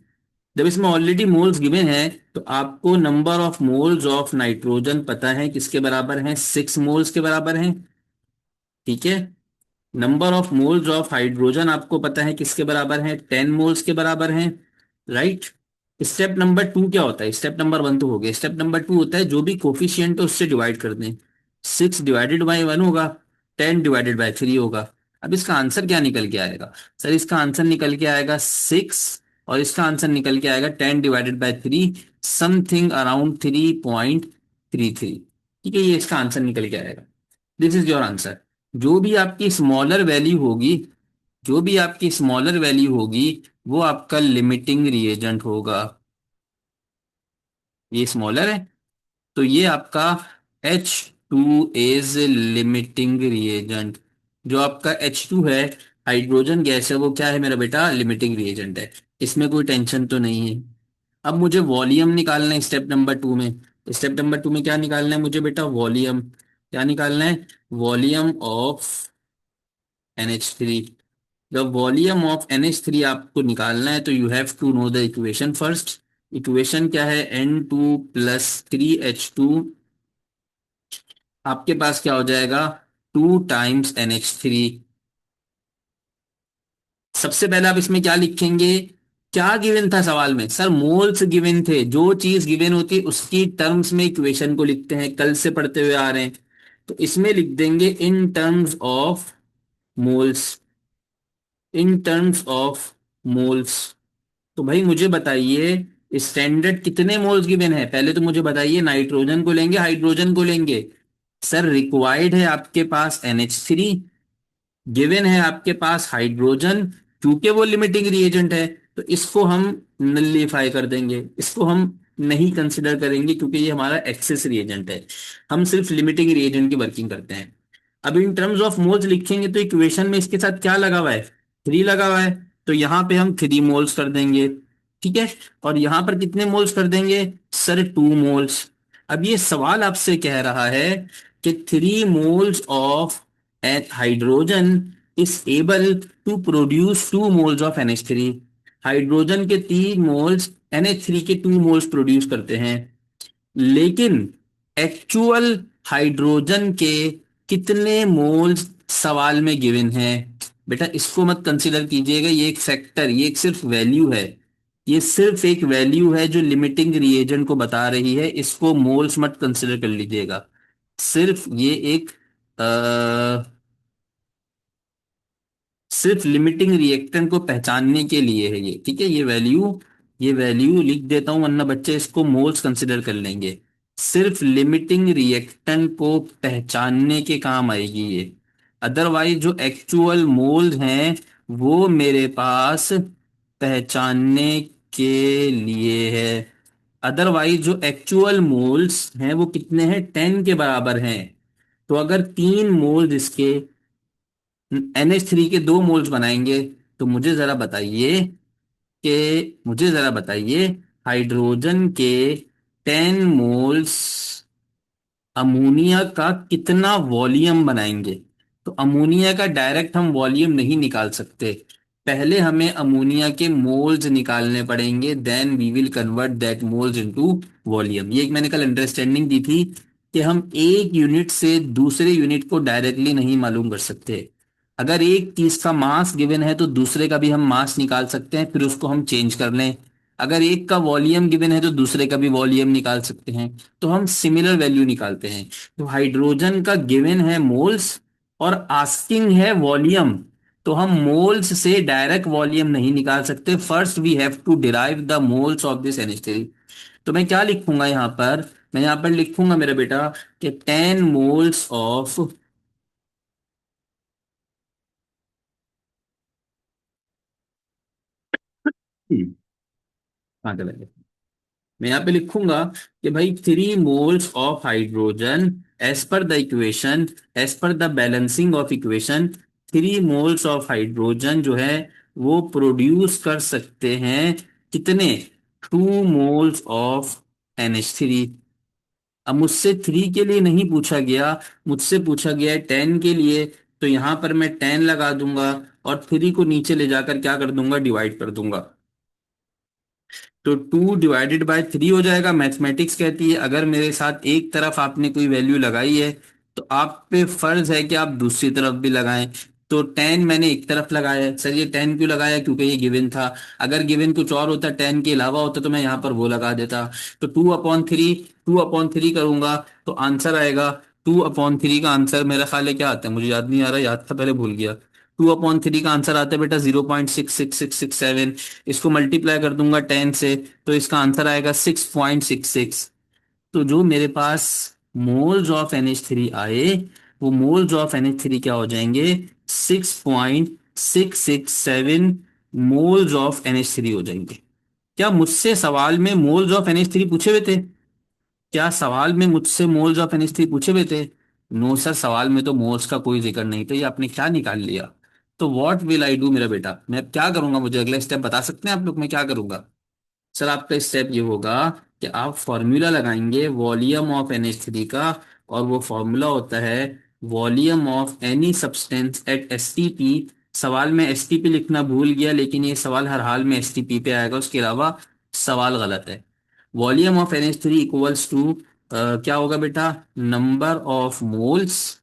जब इसमें ऑलरेडी मोल्स गिवन है तो आपको number of moles of nitrogen पता है किसके बराबर है? 6 मोल्स के बराबर है। ठीक है। Number of moles of hydrogen आपको पता है किसके बराबर है? 10 मोल्स के बराबर है। राइट। स्टेप नंबर टू क्या होता है? स्टेप नंबर वन तो हो गया, स्टेप नंबर टू होता है जो भी कोफिशिएंट है उससे डिवाइड कर दें। 6 डिवाइडेड बाई 1 होगा, 10 डिवाइडेड बाई 3 होगा। अब इसका आंसर क्या निकल के आएगा? सर इसका आंसर निकल के आएगा 6, और इसका आंसर निकल के आएगा 10/3, समथिंग अराउंड 3.33। ठीक है, ये इसका आंसर निकल के आएगा। This is your answer. जो भी आपकी स्मॉलर वैल्यू होगी, जो भी आपकी स्मॉलर वैल्यू होगी, वो आपका लिमिटिंग रिएजेंट होगा। ये स्मॉलर है तो ये आपका H2 इज लिमिटिंग रिएजेंट। जो आपका H2 है, हाइड्रोजन गैस है, वो क्या है मेरा बेटा? लिमिटिंग रिएजेंट है। इसमें कोई टेंशन तो नहीं है। अब मुझे वॉल्यूम निकालना है स्टेप नंबर टू में। स्टेप नंबर टू में क्या निकालना है मुझे बेटा? वॉल्यूम। क्या निकालना है? Volume of NH3। जब वॉल्यूम ऑफ NH3 आपको निकालना है तो you have to know the equation first. Equation क्या है? N2 + 3H2, आपके पास क्या हो जाएगा? 2 टाइम्स NH3। सबसे पहले आप इसमें क्या लिखेंगे? क्या गिवन था सवाल में? सर मोल्स गिवन थे। जो चीज गिवन होती है उसकी टर्म्स में इक्वेशन को लिखते हैं, कल से पढ़ते हुए आ रहे हैं। तो इसमें लिख देंगे in terms of moles, in terms of moles. तो भाई मुझे बताइए स्टैंडर्ड कितने मोल्स गिवन है? पहले तो मुझे बताइए नाइट्रोजन को लेंगे हाइड्रोजन को लेंगे? सर रिक्वायर्ड है आपके पास NH3, गिवन है आपके पास हाइड्रोजन। क्योंकि वो लिमिटिंग रिएजेंट है तो इसको हम नलिफाई कर देंगे, इसको हम नहीं कंसिडर करेंगे, क्योंकि ये हमारा एक्सेस रिएजेंट है। हम सिर्फ लिमिटिंग रिएजेंट की वर्किंग करते हैं। अब इन टर्म्स ऑफ मोल्स लिखेंगे तो इक्वेशन में इसके साथ क्या लगा हुआ है? 3 लगा हुआ है। तो यहां पे हम 3 मोल्स कर देंगे। ठीक है। और यहां पर कितने मोल्स कर देंगे? Sir 2 moles. अब ये सवाल आपसे कह रहा है कि 3 moles of hydrogen is able to produce 2 moles of NH3। Hydrogen के 3 मोल्स NH3 के 2 मोल्स प्रोड्यूस करते हैं, लेकिन एक्चुअल हाइड्रोजन के कितने मोल्स सवाल में गिवन है? बेटा इसको मत कंसीडर कीजिएगा, ये एक फैक्टर, ये एक सिर्फ वैल्यू है। ये सिर्फ एक वैल्यू है जो लिमिटिंग रिएजेंट को बता रही है, इसको मोल्स मत कंसीडर कर लीजिएगा। सिर्फ ये एक सिर्फ लिमिटिंग रिएक्टेंट को पहचानने के लिए है ये। ठीक है, ये वैल्यू लिख देता हूं वरना बच्चे इसको मोल्स कंसिडर कर लेंगे। सिर्फ लिमिटिंग रिएक्टेंट को पहचानने के काम आएगी ये। अदरवाइज जो एक्चुअल मोल्स हैं वो मेरे पास पहचानने के लिए है। अदरवाइज जो एक्चुअल मोल्स हैं वो कितने हैं? 10 के बराबर हैं। तो अगर 3 मोल्स इसके NH3 के 2 मोल्स बनाएंगे, तो मुझे जरा बताइए हाइड्रोजन के 10 मोल्स अमोनिया का कितना वॉल्यूम बनाएंगे? तो अमोनिया का डायरेक्ट हम वॉल्यूम नहीं निकाल सकते। पहले हमें अमोनिया के मोल्स निकालने पड़ेंगे, then we will convert that moles into volume. ये एक मैंने कल अंडरस्टैंडिंग दी थी कि हम एक यूनिट से दूसरे यूनिट को डायरेक्टली नहीं मालूम कर सकते। अगर एक चीज का मास गिवन है तो दूसरे का भी हम मास निकाल सकते हैं, फिर उसको हम चेंज कर लें। अगर एक का वॉल्यूम गिवन है तो दूसरे का भी वॉल्यूम निकाल सकते हैं, तो हम सिमिलर वैल्यू निकालते हैं। तो हाइड्रोजन का गिवन है मोल्स और आस्किंग है वॉल्यूम, तो हम मोल्स से डायरेक्ट वॉल्यूम नहीं निकाल सकते, first we have to derive the moles of this NH3। तो मैं क्या लिखूंगा यहाँ पर, मैं यहाँ पर लिखूंगा मेरा बेटा कि 10 मोल्स ऑफ, हाँ चलेंगे, मैं यहाँ पे लिखूंगा कि भाई 3 moles of hydrogen as per the equation, as per the balancing of equation, 3 moles of hydrogen जो है वो प्रोड्यूस कर सकते हैं कितने, 2 मोल्स ऑफ NH3। अब मुझसे 3 के लिए नहीं पूछा गया, मुझसे पूछा गया है 10 के लिए, तो यहां पर मैं 10 लगा दूंगा और 3 को नीचे ले जाकर क्या कर दूंगा, डिवाइड कर दूंगा। तो 2 डिवाइडेड बाय 3 हो जाएगा। मैथमेटिक्स कहती है अगर मेरे साथ एक तरफ आपने कोई वैल्यू लगाई है तो आप पे फर्ज है कि आप दूसरी तरफ भी लगाएं। तो 10 मैंने एक तरफ लगाया है। सर ये 10 क्यों लगाया, क्योंकि ये गिवन था। अगर गिवन कुछ और होता, 10 के अलावा होता, तो मैं यहाँ पर वो लगा देता। तो 2/3, 2/3 करूंगा तो आंसर आएगा, 2/3 का आंसर मेरा ख्याल है क्या आता है, मुझे याद नहीं आ रहा, याद था पहले भूल गया। 2/3 का आंसर आता है बेटा 0.66667। इसको मल्टीप्लाई कर दूंगा 10 से, तो इसका आंसर आएगा 6.66। तो जो मेरे पास मोल्स ऑफ NH3 आए, वो मोल्स ऑफ NH3 क्या हो जाएंगे, 6.667 मोल्स ऑफ NH3 हो जाएंगे। क्या मुझसे सवाल में मोल्स ऑफ NH3 पूछे हुए थे? क्या सवाल में मुझसे मोल्स ऑफ NH3 पूछे हुए थे? नो सर, सवाल में तो मोल्स का कोई जिक्र नहीं था, ये आपने क्या निकाल लिया? तो व्हाट विल आई डू मेरा बेटा, मैं क्या करूंगा, मुझे अगला स्टेप बता सकते हैं आप लोग, मैं क्या करूंगा? सर आपका स्टेप ये होगा कि आप फॉर्मूला लगाएंगे वॉल्यूम ऑफ NH3 का, और वो फॉर्मूला होता है volume of any substance eight STP। सवाल में STP लिखना भूल गया, लेकिन ये सवाल हर हाल में STP पे आएगा, उसके अलावा सवाल गलत है। Volume of NH3 equals to क्या होगा बेटा, number of moles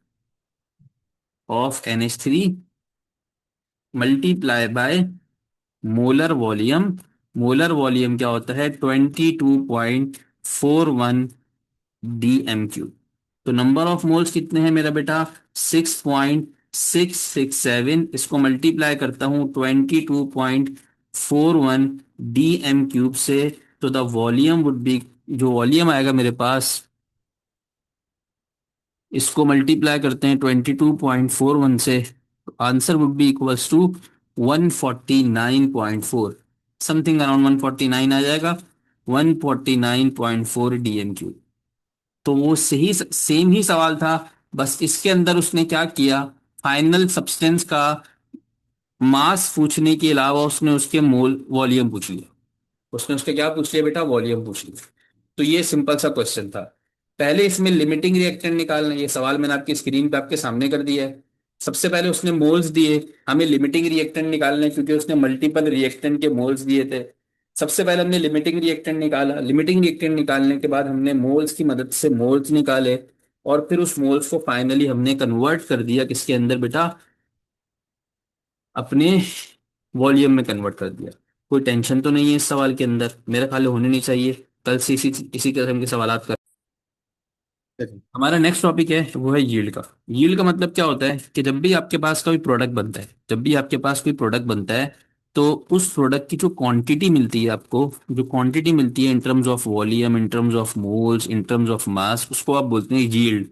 of NH3 multiply by molar volume. Molar volume क्या होता है, 22.41 DMQ। तो नंबर ऑफ मोल्स कितने हैं मेरा बेटा, 6.667। इसको मल्टीप्लाई करता हूं 22.41 DM³ से, तो द वॉल्यूम वुड बी, जो वॉल्यूम आएगा मेरे पास, इसको मल्टीप्लाई करते हैं 22.41 से, answer would be equals to 149.4, something around 149 आ जाएगा, 149.4 DMQ। तो वो सही सेम ही सवाल था, बस इसके अंदर उसने क्या किया, फाइनल सब्सटेंस का मास पूछने के अलावा उसने उसके मोल वॉल्यूम पूछ लिया। उसने उसके क्या पूछ लिया बेटा, वॉल्यूम पूछ लिया। तो ये सिंपल सा क्वेश्चन था। पहले इसमें लिमिटिंग रिएक्टेंट निकालना, ये सवाल मैंने आपकी स्क्रीन पे आपके सामने कर दिया है। सबसे पहले उसने मोल्स दिए, हमें लिमिटिंग रिएक्टेंट निकालना है क्योंकि उसने मल्टीपल रिएक्टेंट के मोल्स दिए थे। सबसे पहले हमने लिमिटिंग रिएक्टेंट निकाला, लिमिटिंग रिएक्टेंट निकालने के बाद हमने मोल्स की मदद से मोल्स निकाले, और फिर उस मोल्स को फाइनली हमने कन्वर्ट कर दिया किसके अंदर बेटा, अपने वॉल्यूम में कन्वर्ट कर दिया। कोई टेंशन तो नहीं है इस सवाल के अंदर, मेरे ख्याल में होने नहीं चाहिए। कल से इसी इसी किस्म के सवाल कर। हमारा नेक्स्ट टॉपिक है वो है यील्ड का। यील्ड का मतलब क्या होता है कि जब भी आपके पास कोई प्रोडक्ट बनता है, जब भी आपके पास कोई प्रोडक्ट बनता है, तो उस प्रोडक्ट की जो क्वांटिटी मिलती है आपको, जो क्वांटिटी मिलती है in terms of volume, in terms of moles, in terms of mass, उसको आप बोलते हैं यील्ड।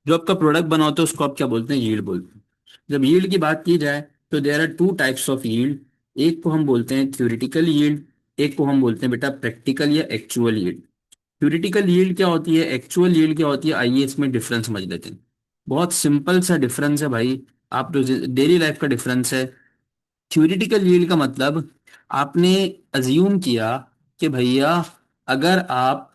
जो आपका प्रोडक्ट बना होता है उसको आप क्या बोलते हैं, यील्ड बोलते हैं। जब यील्ड की बात की जाए तो there are 2 types of yield. एक को हम बोलते हैं थ्योरेटिकल यील्ड, एक को हम बोलते हैं बेटा प्रैक्टिकल या एक्चुअल यील्ड। थ्योरेटिकल यील्ड क्या होती है, एक्चुअल यील्ड क्या होती है, आइए इसमें डिफरेंस समझ लेते हैं। बहुत सिंपल सा डिफरेंस है भाई, आप जो डेली लाइफ का डिफरेंस है। थ्योरेटिकल यील्ड का मतलब, आपने अज्यूम किया कि भैया अगर आप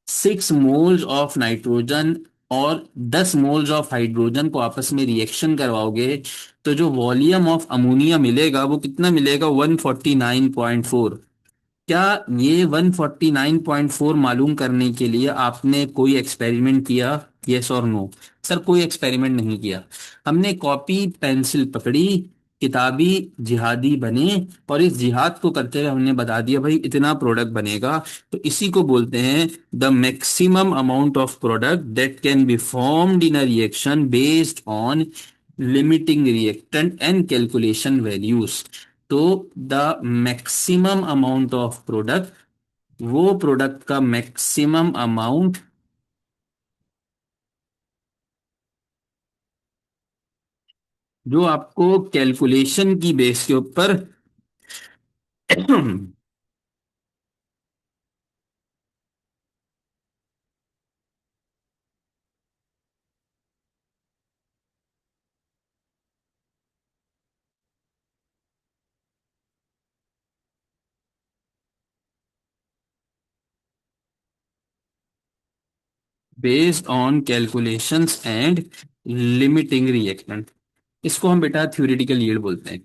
6 मोल्स ऑफ नाइट्रोजन और 10 मोल्स ऑफ हाइड्रोजन को आपस में रिएक्शन करवाओगे, तो जो वॉल्यूम ऑफ अमोनिया मिलेगा वो कितना मिलेगा, 149.4। क्या ये 149.4 मालूम करने के लिए आपने कोई एक्सपेरिमेंट किया, यस और नो? सर कोई एक्सपेरिमेंट नहीं किया। हमने कॉपी पेंसिल पकड़ी, किताबी जिहादी बने, और इस जिहाद को करते हुए हमने बता दिया भाई इतना प्रोडक्ट बनेगा। तो इसी को बोलते हैं the maximum amount of product that can be formed in a reaction based on limiting reactant and calculation values. तो the maximum amount of product, वो प्रोडक्ट का मैक्सिमम अमाउंट जो आपको कैलकुलेशन की बेस के ऊपर based on calculations and limiting reactant, इसको हम बेटा थ्योरेटिकल यील्ड बोलते हैं।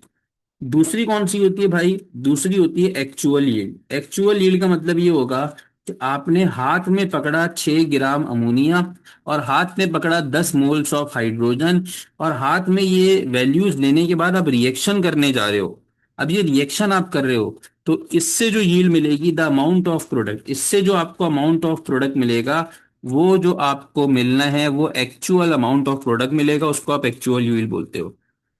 दूसरी कौन सी होती है भाई? दूसरी होती है एक्चुअल यील्ड। एक्चुअल यील्ड का मतलब ये होगा कि आपने हाथ में पकड़ा 6 ग्राम अमोनिया, और हाथ में पकड़ा 10 मोल्स ऑफ हाइड्रोजन, और हाथ में ये वैल्यूज लेने के बाद आप रिएक्शन करने जा रहे हो। अब ये रिएक्शन आप कर रहे हो, तो इससे जो यील्ड मिलेगी, द अमाउंट ऑफ प्रोडक्ट, इससे जो आपको अमाउंट ऑफ प्रोडक्ट मिलेगा, वो जो आपको मिलना है वो एक्चुअल अमाउंट ऑफ प्रोडक्ट मिलेगा, उसको आप एक्चुअल यील्ड बोलते हो।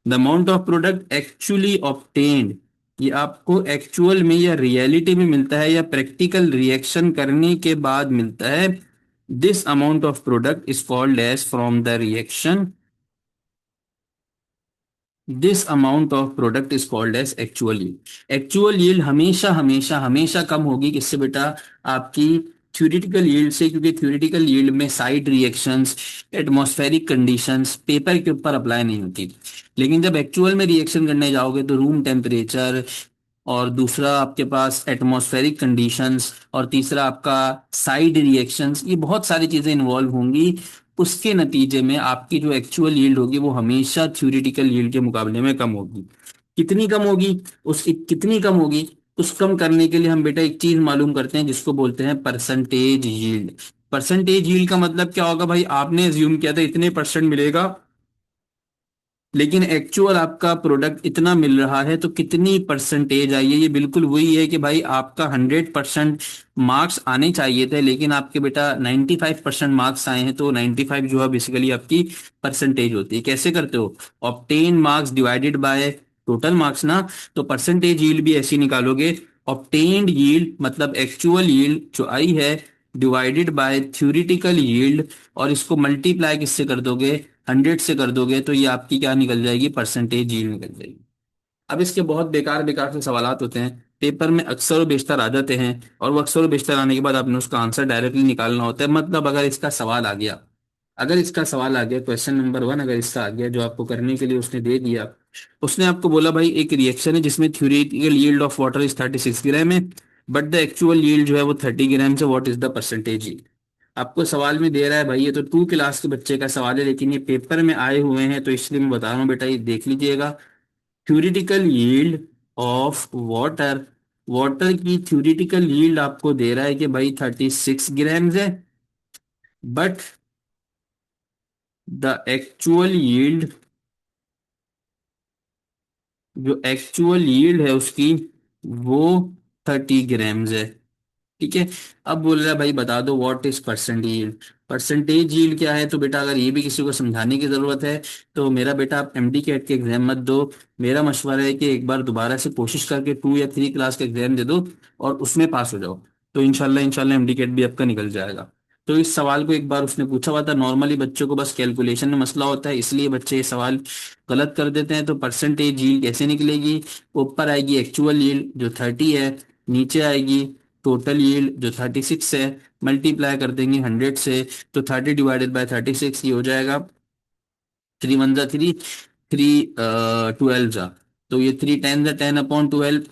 The amount of product actually obtained, ये आपको एक्चुअल में या रियलिटी में मिलता है या प्रैक्टिकल रिएक्शन करने के बाद मिलता है। This amount of product is called as from the reaction, this amount of product is called as actual yield. Actual yield हमेशा हमेशा हमेशा कम होगी, किससे बेटा? आपकी थ्योरेटिकल यील्ड से, क्योंकि थ्योरेटिकल यील्ड में side reactions, atmospheric conditions paper के ऊपर अप्लाई नहीं होती। लेकिन जब एक्चुअल में रिएक्शन करने जाओगे तो रूम टेम्परेचर, और दूसरा आपके पास एटमॉस्फेरिक कंडीशंस, और तीसरा आपका साइड रिएक्शंस, ये बहुत सारी चीजें इन्वॉल्व होंगी। उसके नतीजे में आपकी जो एक्चुअल यील्ड होगी वो हमेशा थ्योरेटिकल यील्ड के मुकाबले में कम होगी। कितनी कम होगी? कितनी कम होगी, उस कम करने के लिए हम बेटा एक चीज मालूम करते हैं जिसको बोलते हैं परसेंटेज यील्ड। परसेंटेज यील्ड का मतलब क्या होगा भाई? आपने अज्यूम किया था इतने परसेंट मिलेगा, लेकिन एक्चुअल आपका प्रोडक्ट इतना मिल रहा है, तो कितनी परसेंटेज आई है? ये बिल्कुल वही है कि भाई आपका 100% मार्क्स आने चाहिए थे, लेकिन आपके बेटा 95% मार्क्स आए हैं, तो 95 जो है बेसिकली आपकी परसेंटेज होती है। कैसे करते हो? Obtain marks divided by total marks ना। तो परसेंटेज यील्ड भी ऐसी निकालोगे, ऑब्टेन्ड यील्ड मतलब एक्चुअल यील्ड जो आई है, डिवाइडेड बाय थ्योरेटिकल यील्ड, और इसको मल्टीप्लाई किससे कर दोगे? 100 से कर दोगे, तो ये आपकी क्या निकल जाएगी? परसेंटेज यील्ड निकल जाएगी। अब इसके बहुत बेकार बेकार से सवालात होते हैं, पेपर में अक्सर और बेशतर आ जाते हैं, और वो अक्सर और बेशतर आने के बाद आपने उसका आंसर डायरेक्टली निकालना होता है। मतलब अगर इसका सवाल आ गया, अगर इसका सवाल आ गया क्वेश्चन नंबर 1, अगर इसका आ गया जो आपको करने के लिए उसने दे दिया, उसने आपको बोला भाई एक रिएक्शन है जिसमें theoretical yield of water is 36 ग्राम है, बट द एक्चुअल यील्ड जो है वो 30 ग्राम से, what is the percentage yield? आपको सवाल में दे रहा है भाई, ये तो 2 क्लास के बच्चे का सवाल है, लेकिन ये पेपर में आए हुए हैं, तो इसलिए मैं बता रहा हूँ बेटा, ये देख लीजिएगा। Theoretical yield of water, water की थ्योरेटिकल यील्ड आपको दे रहा है कि भाई 36 ग्राम्स है, बट द एक्चुअल यील्ड, जो एक्चुअल यील्ड है उसकी, वो 30 ग्राम्स है। ठीक है। अब बोल रहा है भाई बता दो what is percent yield. Percentage yield क्या है? तो बेटा अगर ये भी किसी को समझाने की जरूरत है, तो मेरा बेटा आप एमडी कैट के एग्जाम मत दो। मेरा मशवरा है कि एक बार दोबारा से कोशिश करके 2 या 3 क्लास का एग्जाम दे दो, और उसमें पास हो जाओ, तो इंशाल्लाह इंशाल्लाह एमडी कैट भी आपका निकल जाएगा। तो इस सवाल को एक बार उसने पूछा हुआ था, नॉर्मली बच्चों को बस कैलकुलेशन में मसला होता है, इसलिए बच्चे ये सवाल गलत कर देते हैं। तो परसेंटेज यील्ड कैसे निकलेगी? ऊपर आएगी एक्चुअल यील्ड जो 30 है, नीचे आएगी टोटल यील्ड जो 36 है, मल्टीप्लाई कर देंगे 100 से, तो 30 डिवाइडेड बाय 36, ये हो जाएगा 3 1 जा 3, 3 12 जा, तो ये 3 10 जा 10/12।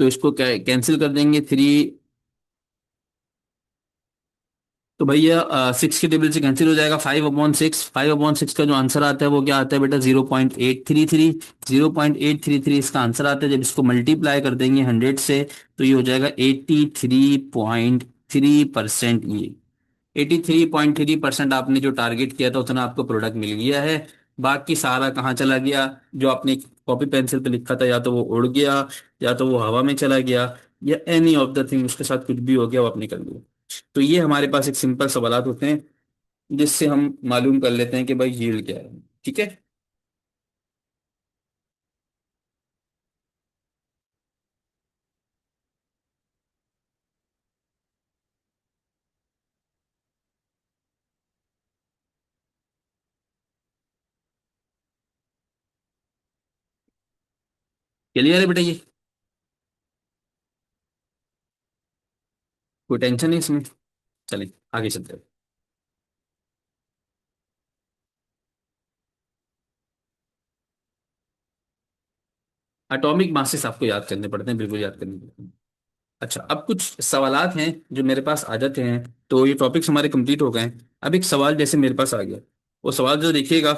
तो इसको कैंसिल कर देंगे 3, तो भैया 6 के टेबल से कैंसिल हो जाएगा। 5/6, 5/6 का जो आंसर आता है वो क्या आता है बेटा? 0.833। 0.833 इसका आंसर आता है। जब इसको मल्टीप्लाई कर देंगे 100 से, तो ये हो जाएगा 83.3%। ये 83.3% आपने जो टारगेट किया था उतना आपको प्रोडक्ट मिल गया है। बाकी सारा कहाँ चला गया? जो आपने कॉपी पेंसिल पे लिखा था, या तो वो उड़ गया, या तो वो हवा में चला गया, या एनी ऑफ द थिंग, उसके साथ कुछ भी हो गया वो आपने कर लिया। तो ये हमारे पास एक सिंपल सवालात होते हैं जिससे हम मालूम कर लेते हैं कि भाई यील्ड क्या है। ठीक है। क्लियर है बेटा ये? कोई टेंशन नहीं इसमें। चलिए आगे चलते हैं। एटॉमिक मासेस आपको याद करने पड़ते हैं, बिल्कुल याद करने पड़ते हैं। अच्छा, अब कुछ सवालात हैं जो मेरे पास आ जाते हैं। तो ये टॉपिक्स हमारे कंप्लीट हो गए हैं। अब एक सवाल जैसे मेरे पास आ गया, वो सवाल जो देखिएगा,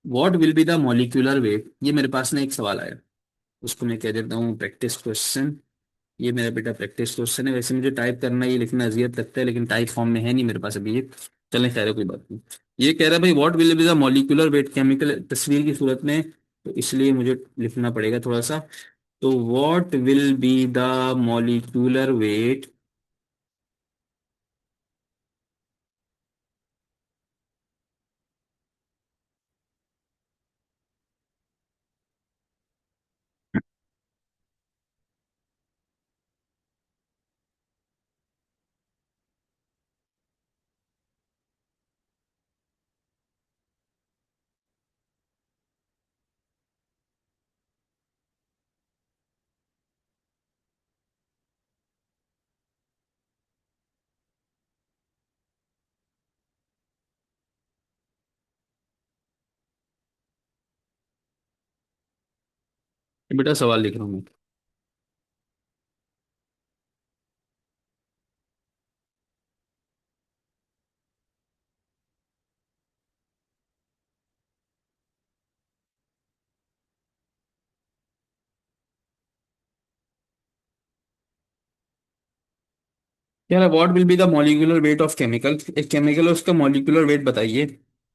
what will be the molecular weight. ये मेरे पास ना एक सवाल आया, उसको मैं कह देता हूँ प्रैक्टिस क्वेश्चन। ये मेरा बेटा प्रैक्टिस क्वेश्चन है। वैसे मुझे टाइप करना, ये लिखना अजियत लगता है, लेकिन टाइप फॉर्म में है नहीं मेरे पास अभी ये। चलें खैर है, कोई बात नहीं। ये कह रहा है भाई, what will be the molecular weight chemical, तस्वीर की सूरत में, तो इसलिए मुझे लिखना पड़ेगा थोड़ा सा। तो what will be the molecular weight बेटा सवाल लिख रहा हूँ मैं। यार what will be the molecular weight of chemical, एक केमिकल है उसका मॉलिक्यूलर वेट बताइए।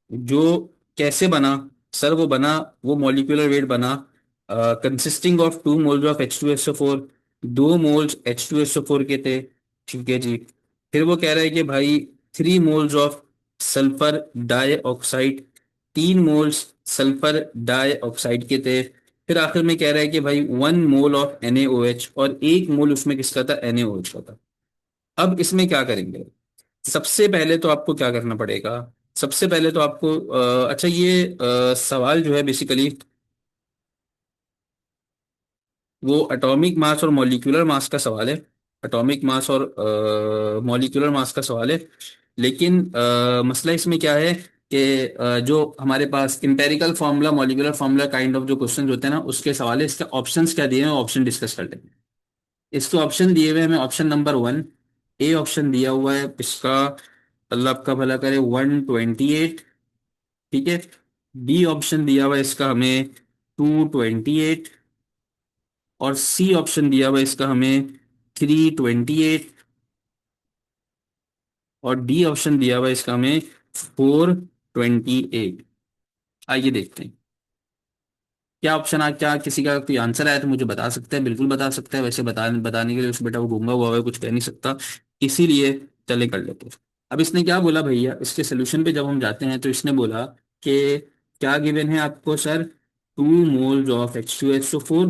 जो कैसे बना? सर वो बना, वो मॉलिक्यूलर वेट बना consisting of 2 moles of H2SO4। 2 moles H2SO4 के थे। ठीक है जी। फिर वो कह रहा है कि भाई 3 moles of sulphur dioxide, 3 moles sulphur dioxide के थे। फिर आखिर में कह रहा है कि भाई 1 मोल ऑफ NaOH, और 1 मोल उसमें किसका था? NaOH का था। अब इसमें क्या करेंगे? सबसे पहले तो आपको क्या करना पड़ेगा? सबसे पहले तो आपको अच्छा ये सवाल जो है बेसिकली वो एटॉमिक मास और मॉलिक्यूलर मास का सवाल है। एटॉमिक मास और मॉलिक्यूलर मास का सवाल है। लेकिन मसला इसमें क्या है कि जो हमारे पास empirical formula, molecular formula kind of जो क्वेश्चन होते हैं ना, उसके सवाल है। इसके ऑप्शंस क्या दिए हैं, ऑप्शन डिस्कस कर लेंगे। इसके ऑप्शन दिए हुए हैं हमें। ऑप्शन नंबर 1, ए ऑप्शन दिया हुआ है इसका, अल्लाह आपका भला करे, 128। ठीक है। बी ऑप्शन दिया हुआ है इसका हमें 228। और सी ऑप्शन दिया हुआ है इसका हमें 328। और डी ऑप्शन दिया हुआ है इसका हमें 428। आइए देखते हैं क्या ऑप्शन आ, क्या किसी का कोई आंसर आया तो मुझे बता सकते हैं, बिल्कुल बता सकते हैं। वैसे बताने के लिए उस बेटा वो गूंगा हुआ है, कुछ कह नहीं सकता, इसीलिए चले कर लेते हैं। अब इसने क्या बोला भैया, इसके सोल्यूशन पे जब हम जाते हैं तो इसने बोला कि क्या गिवन है आपको sir? 2 moles of H2SO4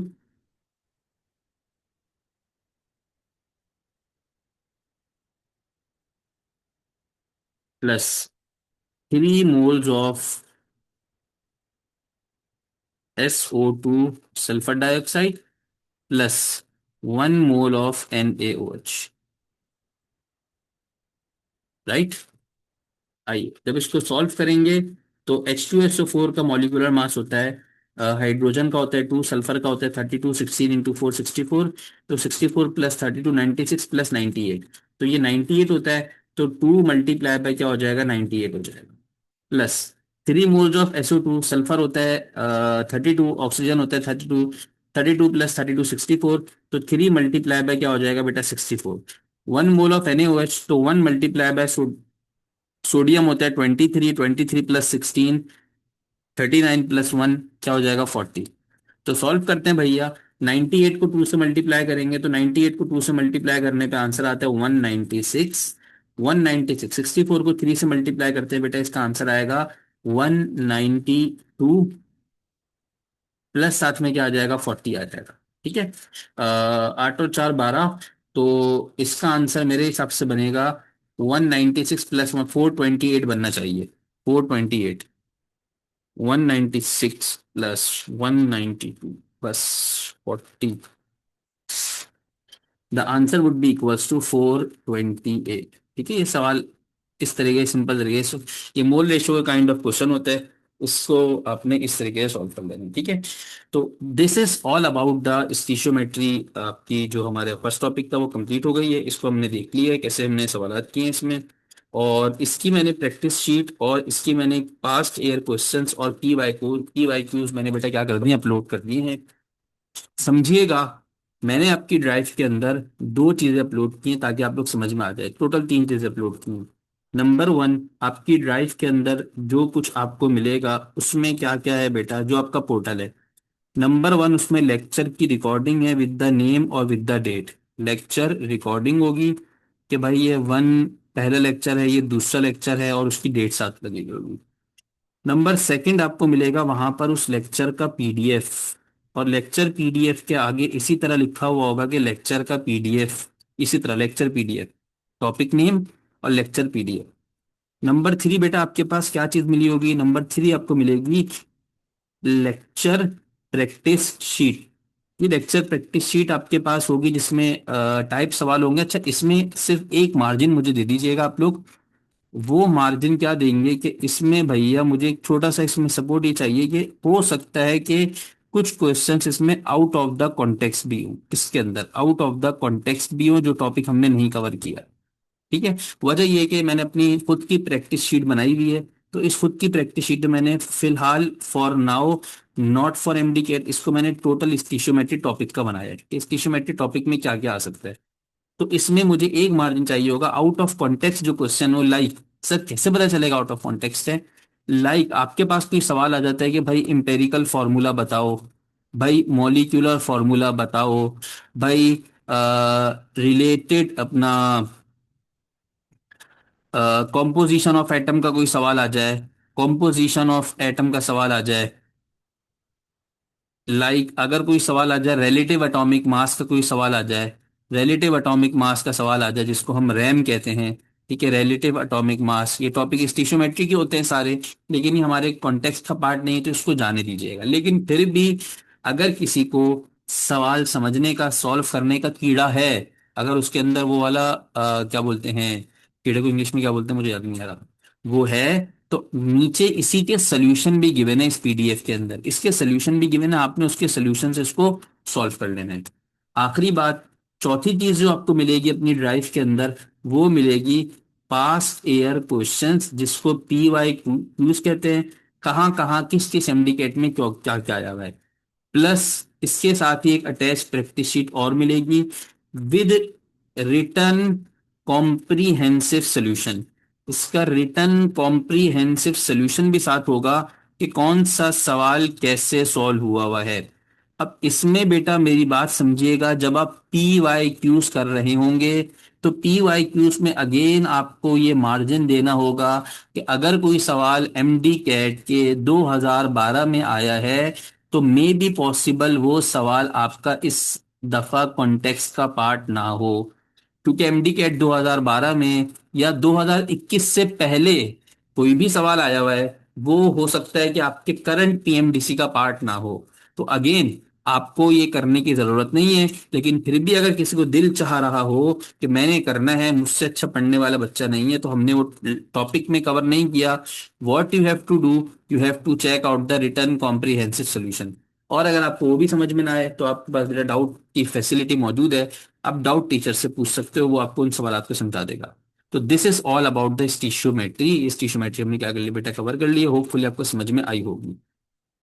plus 3 moles of SO2 sulphur dioxide plus 1 mole of NaOH। Right. आइए जब इसको सॉल्व करेंगे तो H2SO4 का मॉलिक्यूलर मास होता है, हाइड्रोजन का होता है 2, सल्फर का होता है 32, 16 × 4 64। तो 64 प्लस 32 96 प्लस 98, तो ये 98 होता है। तो 2 मल्टीप्लाई बाय क्या हो जाएगा? 98 हो जाएगा। Plus 3 moles of SO2, sulphur होता है 32, ऑक्सीजन होता है 32। 32 प्लस 32 64। तो 3 मल्टीप्लाई बाय क्या हो जाएगा बेटा? 64। 1 मोल ऑफ NaOH, तो 1 मल्टीप्लाई बाय सोडियम होता है 23, 23 + 16, 39 + 1 क्या हो जाएगा 40। तो सॉल्व करते हैं भैया। 98 को 2 से मल्टीप्लाई करेंगे तो 98 को 2 से मल्टीप्लाई करने पे आंसर आता है 196। 196, 64 को 3 से मल्टीप्लाई करते हैं बेटा, इसका आंसर आएगा 192, प्लस साथ में क्या आ जाएगा 40 आ जाएगा। ठीक है, 8 और 4 12, तो इसका आंसर मेरे हिसाब से बनेगा 196 + 1, 428 बनना चाहिए। 428, 196 + 192 बस 40, the answer would be equals to 428। ठीक है, ये सवाल इस तरीके सिंपल तरीके से, ये मोल रेशियो का काइंड ऑफ क्वेश्चन होता है, उसको आपने इस तरीके से सॉल्व कर लेना है। ठीक है, तो this is all about the stoichiometry. आपकी जो हमारे फर्स्ट टॉपिक था वो कंप्लीट हो गई है, इसको हमने देख लिया है कैसे हमने सवाल किए हैं इसमें, और इसकी मैंने प्रैक्टिस शीट और इसकी मैंने पास्ट ईयर क्वेश्चंस और पी वाई क्यूज मैंने बेटा क्या कर दिए, अपलोड कर दिए हैं। समझिएगा, मैंने आपकी ड्राइव के अंदर दो चीजें अपलोड की हैं ताकि आप लोग समझ में आ जाए, टोटल तीन चीजें अपलोड की हैं। नंबर वन, आपकी ड्राइव के अंदर जो कुछ आपको मिलेगा उसमें क्या क्या है बेटा, जो आपका पोर्टल है। नंबर वन, उसमें लेक्चर की रिकॉर्डिंग है विद द नेम और with the date. Lecture recording होगी कि भाई ये वन पहला लेक्चर है, ये दूसरा लेक्चर है, और उसकी डेट साथ लगेगी होगी। नंबर सेकंड, आपको मिलेगा वहां पर उस लेक्चर का पीडीएफ, और लेक्चर पीडीएफ के आगे इसी तरह लिखा हुआ होगा कि लेक्चर का पीडीएफ, इसी तरह लेक्चर पीडीएफ, टॉपिक नेम और लेक्चर पीडीएफ। नंबर थ्री बेटा आपके पास क्या चीज मिली होगी, नंबर थ्री आपको मिलेगी लेक्चर प्रैक्टिस शीट। ये लेक्चर प्रैक्टिस शीट आपके पास होगी जिसमें टाइप सवाल होंगे। अच्छा, इसमें सिर्फ एक मार्जिन मुझे दे दीजिएगा आप लोग। वो मार्जिन क्या देंगे कि इसमें भैया मुझे एक छोटा सा इसमें सपोर्ट ये चाहिए कि हो सकता है कि कुछ क्वेश्चंस इसमें आउट ऑफ द कॉन्टेक्स्ट भी हो, इसके अंदर आउट ऑफ द कॉन्टेक्स्ट भी हो जो टॉपिक हमने नहीं कवर किया। ठीक है, वजह ये है कि मैंने अपनी खुद की प्रैक्टिस शीट बनाई हुई है, तो इस खुद की प्रैक्टिस शीट में मैंने फिलहाल for now, not for MD CAT, इसको मैंने टोटल स्टीशियोमेट्री टॉपिक का बनाया है कि स्टीशियोमेट्री टॉपिक में क्या क्या आ सकता है। तो इसमें मुझे एक मार्जिन चाहिए होगा आउट ऑफ कॉन्टेक्स्ट जो क्वेश्चन हो। लाइक सर कैसे पता चलेगा आउट ऑफ कॉन्टेक्स्ट है? लाइक आपके पास कोई सवाल आ जाता है कि भाई इंपेरिकल फॉर्मूला बताओ, भाई मॉलिक्यूलर फॉर्मूला बताओ, भाई रिलेटेड अपना कॉम्पोजिशन ऑफ एटम का कोई सवाल आ जाए, कॉम्पोजिशन ऑफ एटम का सवाल आ जाए, अगर कोई सवाल आ जाए रिलेटिव एटॉमिक मास का कोई सवाल आ जाए, रिलेटिव एटॉमिक मास का सवाल आ जाए जिसको हम रैम कहते हैं। ठीक है, रिलेटिव एटॉमिक मास, ये टॉपिक स्टीशियोमेट्री के होते हैं सारे, लेकिन ये हमारे कॉन्टेक्स्ट का पार्ट नहीं है तो इसको जाने दीजिएगा। लेकिन फिर भी अगर किसी को सवाल समझने का, सॉल्व करने का कीड़ा है, अगर उसके अंदर वो वाला क्या बोलते हैं, कीड़े को इंग्लिश में क्या बोलते हैं मुझे याद नहीं आ रहा, वो है, तो नीचे इसी के सोल्यूशन भी गिवन है, इस पीडीएफ के अंदर इसके सोल्यूशन भी गिवन है, आपने उसके सोल्यूशन से इसको सॉल्व कर लेना है। आखिरी बात, चौथी चीज जो आपको मिलेगी अपनी ड्राइव के अंदर, वो मिलेगी पास्ट ईयर क्वेश्चंस जिसको पी वाई क्यूज कहते हैं। कहाँ कहाँ किस किस एमडीकेट में क्या क्या क्या आया हुआ है। प्लस इसके साथ ही एक अटैच प्रैक्टिस शीट और मिलेगी विद रिटर्न कॉम्प्रीहेंसिव सॉल्यूशन। इसका रिटर्न कॉम्प्रीहेंसिव सॉल्यूशन भी साथ होगा कि कौन सा सवाल कैसे सॉल्व हुआ है। अब इसमें बेटा मेरी बात समझिएगा, जब आप पी वाई क्यूज कर रहे होंगे तो पी वाई क्यूज में अगेन आपको ये मार्जिन देना होगा कि अगर कोई सवाल एमडी कैट के 2012 में आया है तो मे बी पॉसिबल वो सवाल आपका इस दफा कॉन्टेक्स्ट का पार्ट ना हो, क्योंकि एमडी कैट 2012 में या 2021 से पहले कोई भी सवाल आया हुआ है, वो हो सकता है कि आपके करंट पीएमडीसी का पार्ट ना हो। तो अगेन आपको ये करने की जरूरत नहीं है, लेकिन फिर भी अगर किसी को दिल चाह रहा हो कि मैंने करना है, मुझसे अच्छा पढ़ने वाला बच्चा नहीं है तो हमने वो टॉपिक में कवर नहीं किया, what you have to do, you have to check out the return comprehensive solution. और अगर आपको वो भी समझ में ना आए तो आपके पास मेरा डाउट की फैसिलिटी मौजूद है, आप डाउट टीचर से पूछ सकते हो, वो आपको उन सवालों को समझा देगा। तो this is all about the stoichiometry. Stoichiometry हमने क्या कर लिया बेटा, कवर कर लिया, होपफुली आपको समझ में आई होगी।